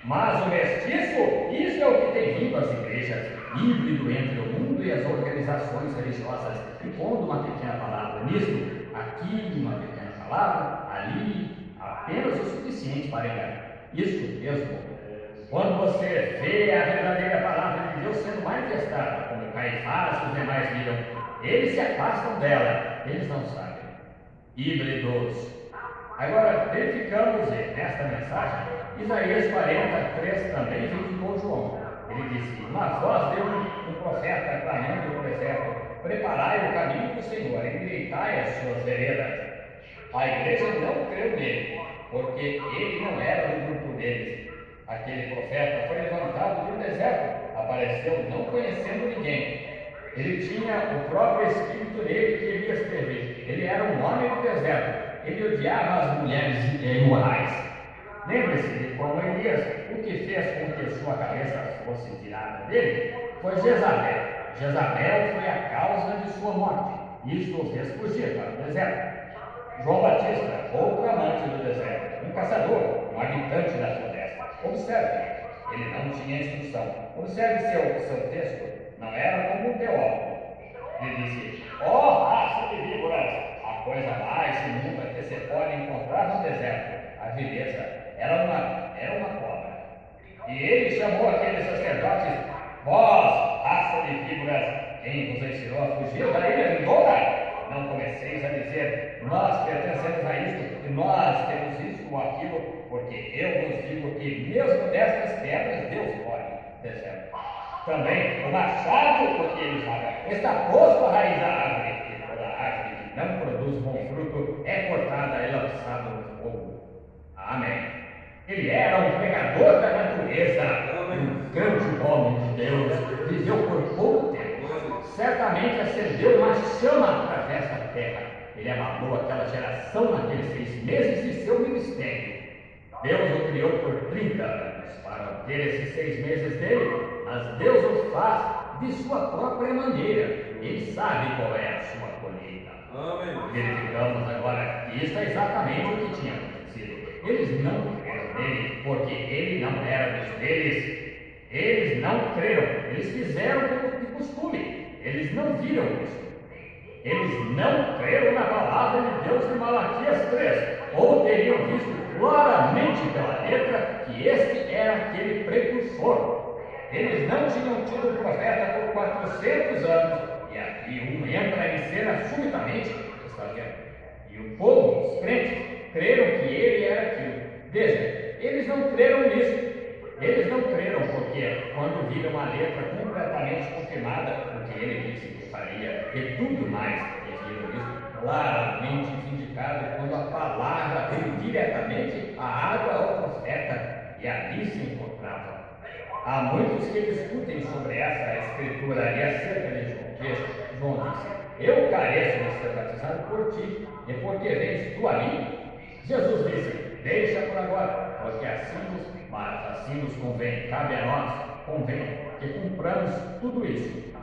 Mas o mestiço, isso é o que tem vindo às igrejas, híbrido entre o mundo e as organizações religiosas, e pondo uma pequena palavra nisto, aqui uma pequena palavra, ali, apenas o suficiente para enganar. Isso mesmo. Quando você vê a verdadeira palavra de Deus sendo manifestada, como Caifás e os demais viram, eles se afastam dela, eles não sabem. Híbridos. Agora, verificamos nesta mensagem, Isaías 43 também vindicou João. Ele disse: uma voz deu um profeta clamando no deserto: preparai o caminho do Senhor, endireitai as suas veredas. A igreja não creu nele, porque ele não era do grupo deles. Aquele profeta foi levantado do deserto, apareceu não conhecendo ninguém. Ele tinha o próprio Espírito nele que ele ia escrever. Ele era um homem do deserto. Ele odiava as mulheres imorais. Lembre-se de como Elias, o que fez com que sua cabeça fosse tirada dele, foi Jezabel. Jezabel foi a causa de sua morte. Isto o fez fugir para o deserto. João Batista, outro amante do deserto, um caçador, um habitante da floresta. Observe, ele não tinha instrução. Observe seu texto. Não era como um teólogo. Ele disse: ó raça de víboras, a coisa mais imunda que você pode encontrar no deserto, a vileza, era uma cobra. E ele chamou aqueles sacerdotes: vós, raça de víboras, quem vos ensinou a fugir da ilha vindoura? Não comeceis a dizer: nós pertencemos a isto, e nós temos isto ou aquilo, porque eu vos digo que mesmo destas pedras Deus pode deserto. Também o machado, porque ele sabe, está posto à raiz da árvore, e toda árvore que não produz bom fruto é cortada e lançada no fogo. Amém. Ele era um pregador da natureza, um grande homem de Deus, viveu por pouco tempo. Certamente acendeu uma chama através da terra. Ele abalou aquela geração naqueles 6 meses de seu ministério. Deus o criou por 30 anos para ter esses 6 meses dele, mas Deus o faz de sua própria maneira. Ele sabe qual é a sua colheita. Verificamos agora que isso é exatamente o que tinha acontecido. Eles não creram nele, porque ele não era dos deles. Eles não creram, eles fizeram de costume, eles não viram isso. Eles não creram na palavra de Deus de Malaquias 3, ou teriam visto claramente pela letra que este era aquele precursor. Eles não tinham tido um profeta por 400 anos, e aqui um entra em cena subitamente, está vendo? E o povo, os crentes, creram que ele era aquilo. Veja, eles não creram nisso. Eles não creram porque, quando viram a letra completamente confirmada, o que ele disse que faria, e tudo mais, e viram isso claramente vindicado, quando a palavra veio diretamente à água ao profeta, e ali se encontrava. Há muitos que discutem sobre essa escritura e acerca de João disse: eu careço de ser batizado por ti, e porque vens tu a mim? Jesus disse: deixa por agora, porque assim nos convém, cabe a nós, convém que cumpramos tudo isso.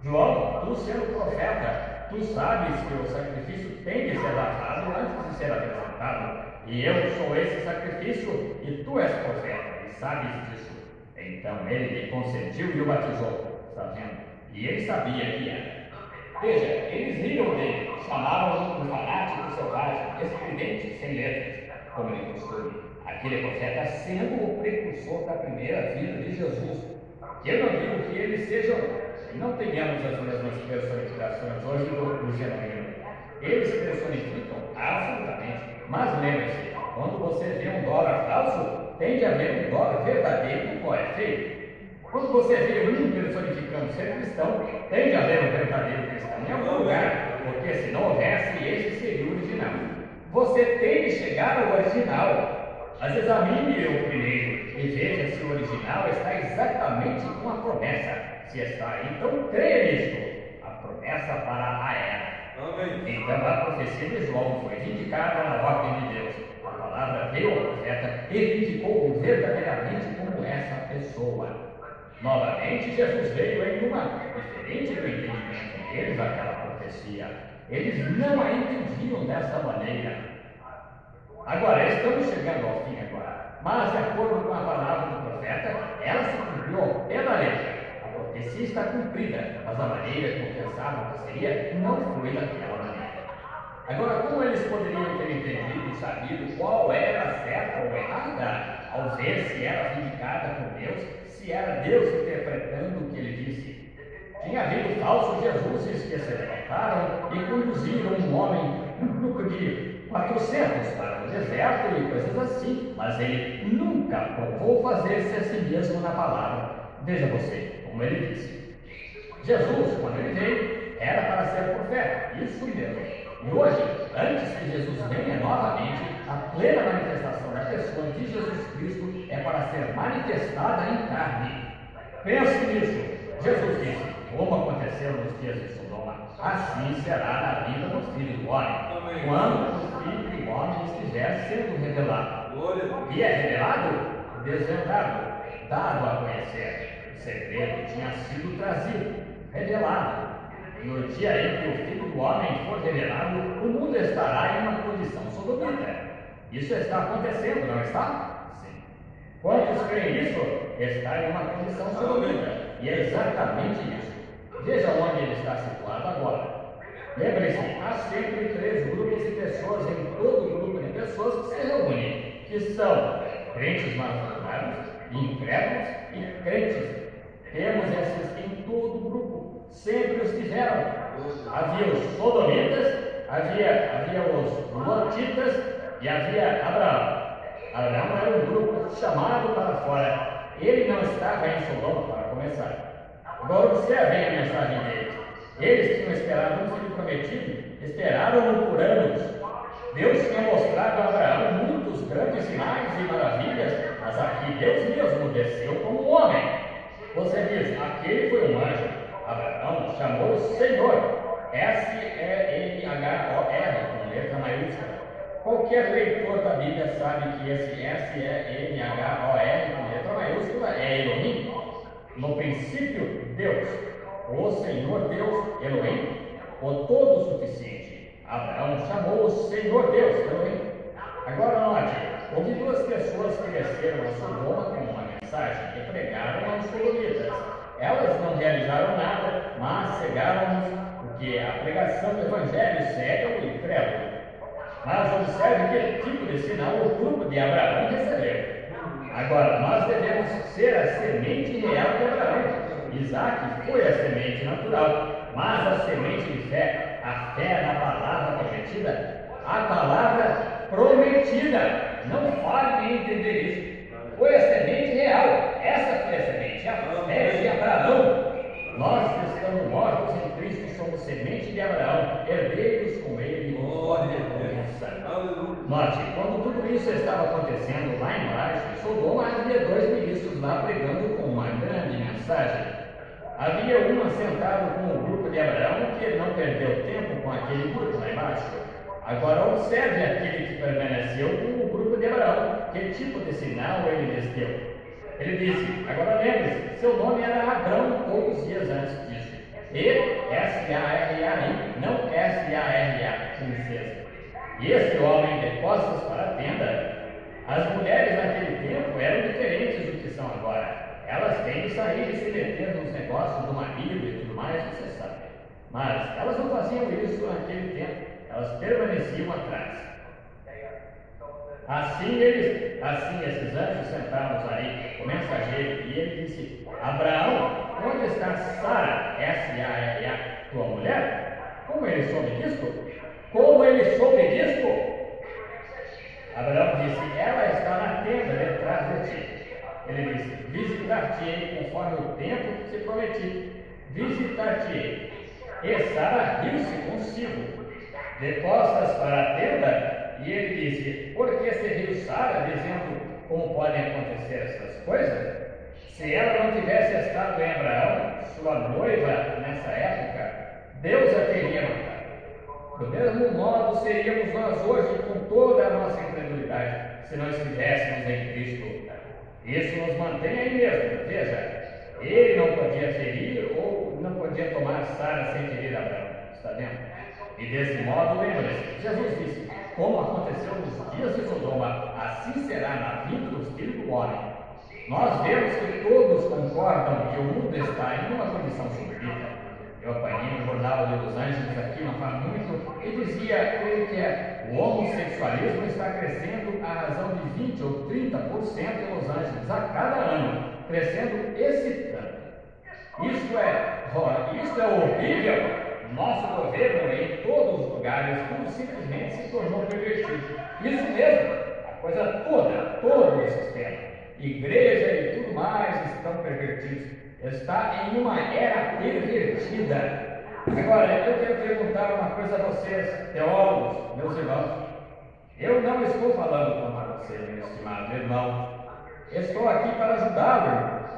João, tu sendo profeta, tu sabes que o sacrifício tem de ser dado antes de ser apresentado, e eu sou esse sacrifício, e tu és profeta, e sabes disso. Então ele lhe consentiu e o batizou, está vendo? E ele sabia que era. Veja, eles riram dele, chamaram-no de fanático selvagem, escrevente sem letras, como ele costume. Aquele profeta sendo o precursor da primeira vida de Jesus. Eu não digo que eles sejam, não tenhamos as mesmas personificações hoje do genuíno. Eles personificam absolutamente, mas lembre-se, quando você vê um dólar falso, tem de haver um dólar verdadeiro qual é feio. Quando você vê um personificando ser cristão, tem de haver um verdadeiro cristão em algum lugar, porque se não houvesse, esse seria o original. Você tem de chegar ao original. Mas examine o primeiro e veja se o original está exatamente com a promessa. Se está, então creia nisto. A promessa para a era.
Amém.
Então a profecia de João foi vindicada na ordem de Deus. A palavra veio ao profeta e vindicou verdadeiramente como essa pessoa. Novamente, Jesus veio em uma diferente do entendimento deles daquela profecia. Eles não a entendiam dessa maneira. Agora, estamos chegando ao fim agora, mas de acordo com a palavra do profeta, ela se cumpriu ao pé da letra. A profecia está cumprida, mas a maneira como pensavam que seria não foi daquela maneira. Agora, como eles poderiam ter entendido e sabido qual era certa ou errada, ao ver se era vindicada por Deus, se era Deus interpretando o que ele disse? Tinha havido falsos jesuses que se levantaram e conduziram um homem, um grupo de 400 para o deserto e coisas assim, mas ele nunca provou fazer-se a si mesmo na palavra. Veja você, como ele disse. Jesus, quando ele veio, era para ser profeta, isso mesmo. E hoje, antes que Jesus venha novamente, a plena manifestação da pessoa de Jesus Cristo é para ser manifestada em carne. Pense nisso. Jesus disse, como aconteceu nos dias de Sodoma, assim será na vida do Filho do Homem, quando o Filho do Homem estiver sendo revelado. E é revelado, desvendado, dado a conhecer. O segredo tinha sido trazido, revelado. No dia em que o Filho do Homem for revelado, o mundo estará em uma condição sodomita. Isso está acontecendo, não está? Sim. Quantos creem nisso? Está em uma condição sodomita. E é exatamente isso. Veja onde ele está situado agora. Lembre-se, há sempre 3 grupos de pessoas em todo grupo de pessoas que se reúnem, que são crentes manifestados, incrédulos e crentes. Temos esses em todo o grupo. Sempre os tiveram. Havia os sodomitas, havia os lotitas e havia Abraão. Abraão era um grupo chamado para fora. Ele não estava em Sodoma para começar. Agora observem a mensagem deles. Eles tinham esperado um filho prometido, esperaram-no por anos. Deus tinha mostrado a Abraão muitos grandes sinais e maravilhas, mas aqui Deus mesmo desceu como um homem. Você diz, aquele foi um anjo. Abraão chamou o Senhor, S-E-N-H-O-R, com letra maiúscula. Qualquer leitor da Bíblia sabe que esse S-E-N-H-O-R, com letra maiúscula, é Elohim. No princípio, Deus. O Senhor Deus, Elohim, o todo-suficiente. Abraão chamou o Senhor Deus, Elohim. Agora note, houve 2 pessoas que desceram a Sodoma com uma mensagem e pregaram aos sodomitas. Elas não realizaram nada, mas cegaram-nos, porque a pregação do Evangelho cega o incrédulo. Mas observe que tipo de sinal o grupo de Abraão recebeu. Agora, nós devemos ser a semente real de Abraão. Isaac foi a semente natural, mas a semente de fé, a fé na palavra prometida, a palavra prometida. Não fale em entender isso. Foi a semente real. Essa foi a semente, a fé de Abraão. Nós que estamos mortos em Cristo somos semente de Abraão, herdeiros com ele. Note, quando tudo isso estava acontecendo lá embaixo, em Sodoma, havia 2 ministros lá pregando com uma grande mensagem. Havia um assentado com o grupo de Abraão que não perdeu tempo com aquele grupo lá embaixo. Agora observe aquele que permaneceu com o grupo de Abraão. Que tipo de sinal ele lhes deu? Ele disse, agora lembre-se, seu nome era Abrão poucos dias antes disso. E-S-A-R-A-I, não S-A-R-A, princesa. E esse homem de costas para a tenda. As mulheres naquele tempo eram diferentes do que são agora. Elas têm de sair e se meter nos negócios do marido e tudo mais, você sabe. Mas elas não faziam isso naquele tempo. Elas permaneciam atrás. Assim esses anjos sentaram aí, o mensageiro, e ele disse, Abraão, onde está Sara, S-A-R-A, tua mulher? Como ele soube disso? Como ele soube disso? Abraão disse, ela está na tenda detrás de ti. Ele disse, visitar-te-ei conforme o tempo que te prometi. Visitar-te-ei. E Sara riu-se consigo, de costas para a tenda, e ele disse, por que se riu Sara, dizendo, como podem acontecer essas coisas? Se ela não tivesse estado em Abraão, sua noiva, nessa época, Deus a teria matado. Do mesmo modo, seríamos nós hoje com toda a nossa incredulidade, se não estivéssemos em Cristo. Isso nos mantém aí mesmo, veja. Ele não podia ferir ou não podia tomar Sara sem ferir Abraão, está vendo? E desse modo, lembre-se, Jesus disse, como aconteceu nos dias de Sodoma, assim será na vinda do Filho do Homem. Nós vemos que todos concordam que o mundo está em uma condição sombria. Eu apanhei no jornal de Los Angeles aqui não faz muito e dizia que o homossexualismo está crescendo à razão de 20 ou 30% em Los Angeles a cada ano, crescendo esse tanto. Isto é horrível. Nosso governo em todos os lugares, tudo simplesmente se tornou pervertido. Isso mesmo, a coisa toda, todo o sistema, igreja e tudo mais estão pervertidos. Está em uma era pervertida. Agora, eu quero perguntar uma coisa a vocês, teólogos, meus irmãos. Eu não estou falando contra você, meu estimado irmão. Estou aqui para ajudá-lo, irmãos.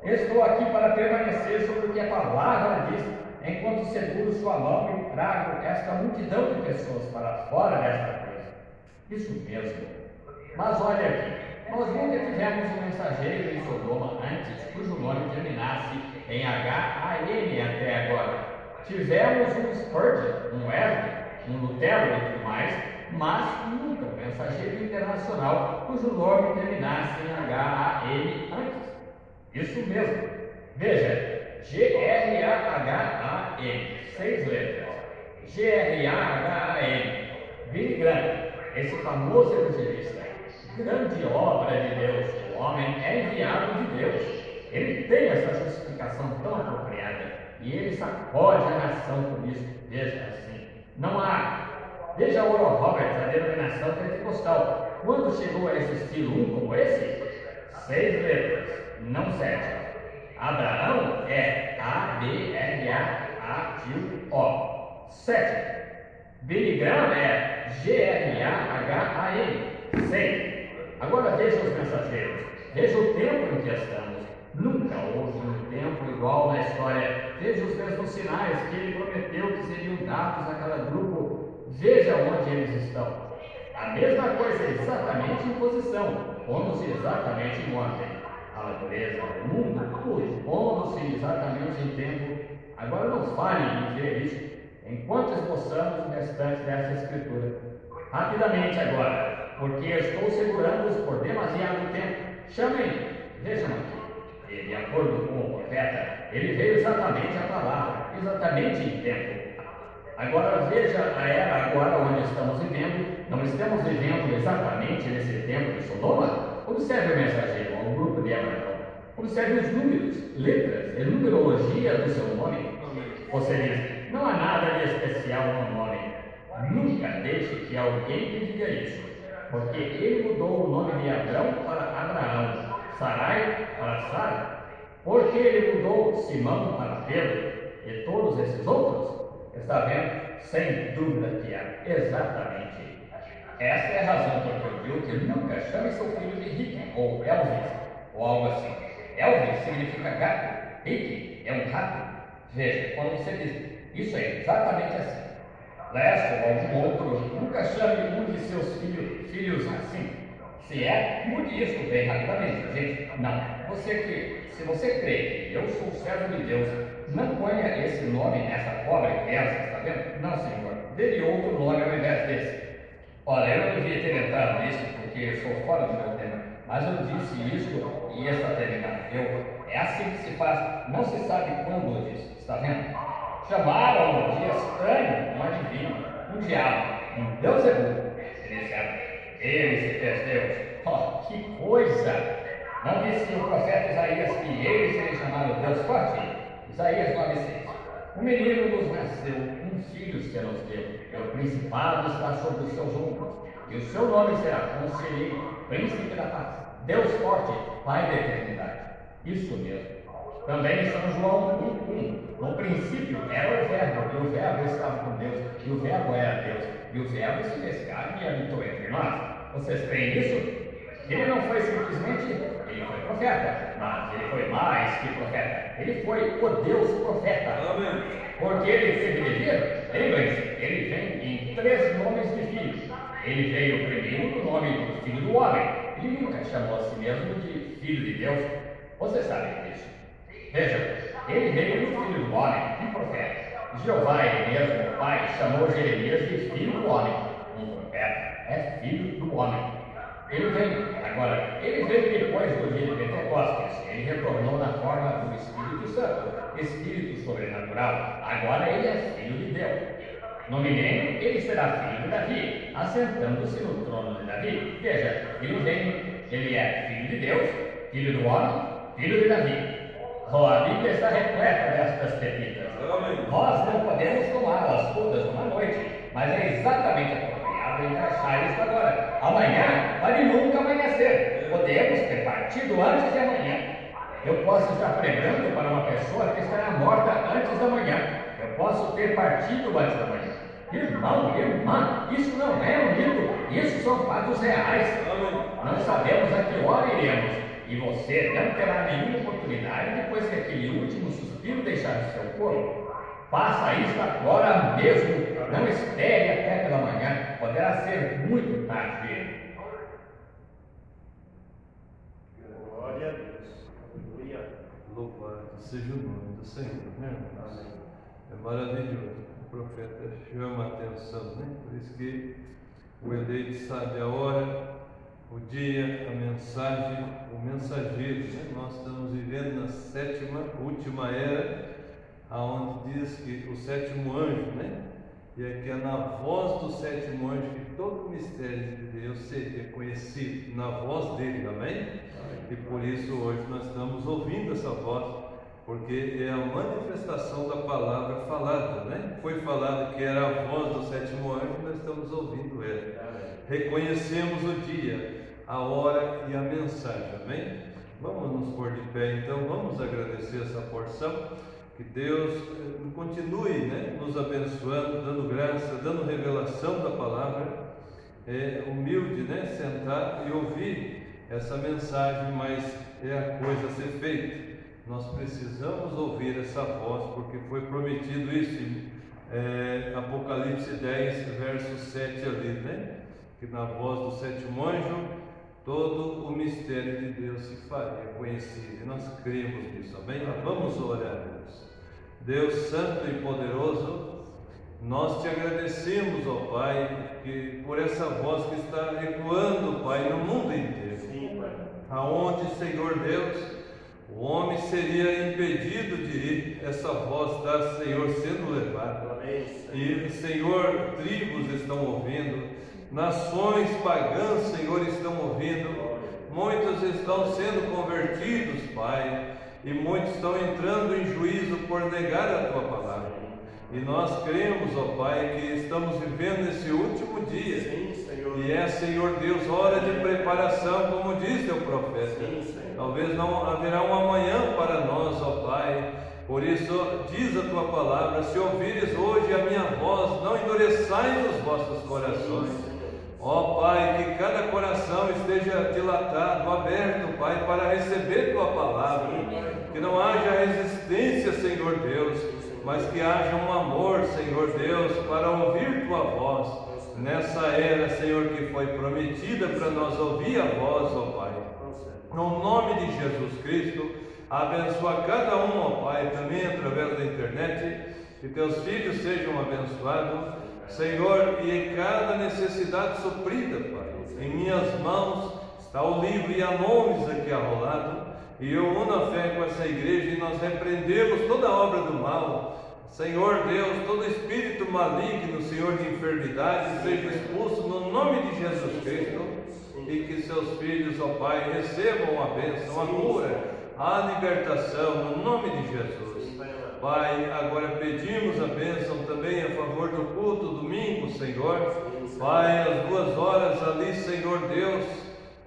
Estou aqui para permanecer sobre o que a palavra diz, enquanto seguro sua mão e trago esta multidão de pessoas para fora desta coisa. Isso mesmo. Mas olha aqui, nós nunca tivemos um mensageiro em Sodoma antes, cujo nome terminasse em H-A-M até agora. Tivemos um Spurgeon, um Wesley, um Lutero e tudo mais, mas nunca um mensageiro internacional cujo nome terminasse em H-A-M antes. Isso mesmo. Veja, G-R-A-H-A-M, 6 letras. G-R-A-H-A-M. Billy Graham, esse famoso evangelista, grande obra de Deus. O homem é enviado de Deus. Ele tem essa justificação tão apropriada e ele sacode a nação com isso. Veja assim, não há. Veja Oral Roberts, a denominação pentecostal. Quando chegou a existir um como esse? 6 letras, não 7. Abraão é A-B-R-A-A-T-O. 7. Billy Graham é G-R-A-H-A-M. 6. Agora veja os mensageiros. Veja o tempo em que estamos. Nunca houve um tempo igual na história. Veja os mesmos sinais que ele prometeu que seriam dados a cada grupo. Veja onde eles estão. A mesma coisa exatamente em posição. Pondo-se exatamente em ordem. A natureza, o mundo, tudo, pondo-se exatamente em tempo. Agora não falhem em ver isso, enquanto esboçamos o restante dessa escritura. Rapidamente agora, porque eu estou segurando-os por demasiado tempo. Chamem, vejam aqui. De acordo com o profeta, ele veio exatamente a palavra, exatamente em tempo. Agora veja a era agora onde estamos vivendo. Não estamos vivendo exatamente nesse tempo de Sodoma? Observe o mensageiro, o grupo de Abraão. Observe os números, letras, a numerologia do seu nome. Você diz, não há nada de especial no nome. Nunca deixe que alguém lhe diga isso, porque ele mudou o nome de Abrão para Abraão, Sarai para Sara, porque ele mudou Simão para Pedro e todos esses outros. Está vendo? Sem dúvida que é exatamente. Essa é a razão por que eu digo que nunca chame seu filho de Rick ou Elvis ou algo assim. Elvis significa gato, Rick é um rato. Veja, quando você diz isso é exatamente assim. Lester ou algum outro, nunca chame um de seus filhos assim. Se é, mude isso bem rapidamente, gente. Não, se você crê que eu sou servo de Deus, não ponha esse nome nessa pobre criança, está vendo? Não, senhor, dê-lhe outro nome ao invés desse. Olha, eu não devia ter entrado nisso porque eu sou fora do meu tema, mas eu disse isso e está terminado. É assim que se faz, não se sabe quando eu disse, está vendo? Chamaram um dia estranho, um adivinho, um diabo, um Beuzebu. Ele se fez Deus. Oh, que coisa! Não disse o profeta Isaías que ele seria chamado Deus forte? Isaías 9,6. O menino nos nasceu, um filho se nos deu, e o principado está sobre os seus ombros, e o seu nome será Conselheiro, Príncipe da Paz, Deus forte, Pai da eternidade. Isso mesmo. Também em São João 1,1. No princípio era o Verbo, e o Verbo estava com Deus, e o Verbo era Deus, e o Verbo se fez carne e habitou entre nós. Vocês creem nisso? Ele não foi simplesmente, ele foi profeta, mas ele foi mais que profeta. Ele foi o Deus profeta.
Amém.
Porque ele teve de vir, lembrem-se, ele vem em 3 nomes de filho. Ele veio primeiro no nome do Filho do Homem. Ele nunca chamou a si mesmo de Filho de Deus. Vocês sabem disso. Veja, ele veio no Filho do Homem, um profeta. Jeová, ele mesmo, o Pai, chamou Jeremias de Filho do Homem, um profeta, é filho do homem. Ele veio depois do dia de Pentecostes. Ele retornou na forma do Espírito Santo, Espírito sobrenatural. Agora ele é filho de Deus. No milênio, ele será filho de Davi, assentando-se no trono de Davi. Veja, e no reino, ele é filho de Deus, filho do homem, filho de Davi. A Bíblia está repleta destas pepitas. Nós não podemos tomá-las todas numa noite, mas é exatamente apropriado encaixar isso agora. Amanhã pode nunca amanhecer. Podemos ter partido antes de amanhã. Eu posso estar pregando para uma pessoa que estará morta antes da manhã. Eu posso ter partido antes da manhã. Irmão, irmã, isso não é um mito. Isso são fatos reais. Não sabemos a que hora iremos. E você não terá nenhuma oportunidade depois que aquele último suspiro deixar o seu corpo. Faça isso agora mesmo. Não espere até pela manhã. Poderá ser muito tarde.
Glória a Deus. Aleluia.
Louvado seja o nome do Senhor, né, irmãos? É maravilhoso. O profeta chama a atenção, né? Por isso que o eleito sabe a hora, o dia, a mensagem, o mensageiro, né? Nós estamos vivendo na sétima, última era, aonde diz que o sétimo anjo, né? E é que é na voz do sétimo anjo que todo o mistério de Deus seria conhecido, na voz dele, amém? E por isso hoje nós estamos ouvindo essa voz, porque é a manifestação da palavra falada, né? Foi falado que era a voz do sétimo anjo, nós estamos ouvindo ela. Reconhecemos o dia, a hora e a mensagem, amém? Vamos nos pôr de pé então, vamos agradecer essa porção, que Deus continue, né, nos abençoando, dando graça, dando revelação da palavra. É humilde, né, sentar e ouvir essa mensagem, mas é a coisa a ser feita. Nós precisamos ouvir essa voz, porque foi prometido isso em Apocalipse 10, verso 7 ali, né? Que na voz do sétimo anjo, todo o mistério de Deus se faria conhecido. E nós cremos nisso, amém? Vamos orar a Deus. Deus Santo e Poderoso, nós te agradecemos, ó Pai, por essa voz que está ecoando, Pai, no mundo inteiro.
Sim, Pai.
Aonde, Senhor Deus, o homem seria impedido de ir, essa voz está, Senhor, sendo levada.
Amém.
E, Senhor, tribos estão ouvindo, nações pagãs, Senhor, estão ouvindo, muitos estão sendo convertidos, Pai, e muitos estão entrando em juízo por negar a Tua palavra. E nós cremos, ó Pai, que estamos vivendo nesse último dia.
Sim, Senhor.
E é, Senhor Deus, hora de preparação, como diz Teu profeta.
Sim, Senhor.
Talvez não haverá um amanhã para nós, ó Pai. Por isso, diz a Tua palavra: se ouvires hoje a minha voz, não endureçais os vossos corações. Ó Pai, que cada coração esteja dilatado, aberto, Pai, para receber Tua palavra. Que não haja resistência, Senhor Deus, mas que haja um amor, Senhor Deus, para ouvir Tua voz. Nessa era, Senhor, que foi prometida para nós ouvir a voz, ó Pai. No nome de Jesus Cristo, abençoa cada um, ó Pai, também através da internet, que Teus filhos sejam abençoados, Senhor, e em cada necessidade suprida, Pai. Em minhas mãos está o livro e há nomes aqui arrolado, e eu uno a fé com essa igreja e nós repreendemos toda obra do mal. Senhor Deus, todo espírito maligno, Senhor, de enfermidade, seja expulso no nome de Jesus Cristo, e que seus filhos, ó Pai, recebam a bênção, a cura, a libertação, no nome de Jesus. Pai, agora pedimos a bênção também a favor do culto domingo, Senhor. Pai, às 2 horas ali, Senhor Deus,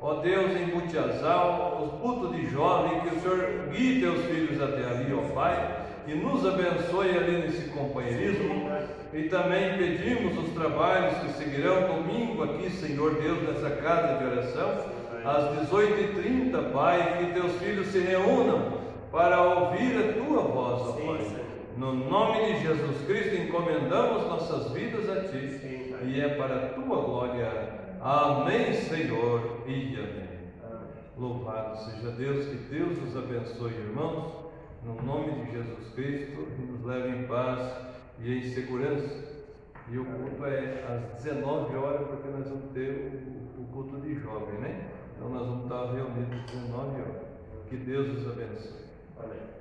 ó Deus, em Butiazal, o culto de jovem, que o Senhor guie Teus filhos até ali, ó Pai, e nos abençoe ali nesse companheirismo. E também pedimos os trabalhos que seguirão domingo aqui, Senhor Deus, nessa casa de oração, às 18h30, Pai, que Teus filhos se reúnam para ouvir a Tua voz, ó Pai. No nome de Jesus Cristo, encomendamos nossas vidas a Ti, e é para a Tua glória. Amém, Senhor, e amém. Louvado seja Deus, que Deus os abençoe, irmãos, no nome de Jesus Cristo, e nos leve em paz e em segurança. E o culto é às 19 horas, porque nós vamos ter o culto de jovem, né? Então nós vamos estar reunidos às 19 horas. Que Deus os abençoe.
Amém.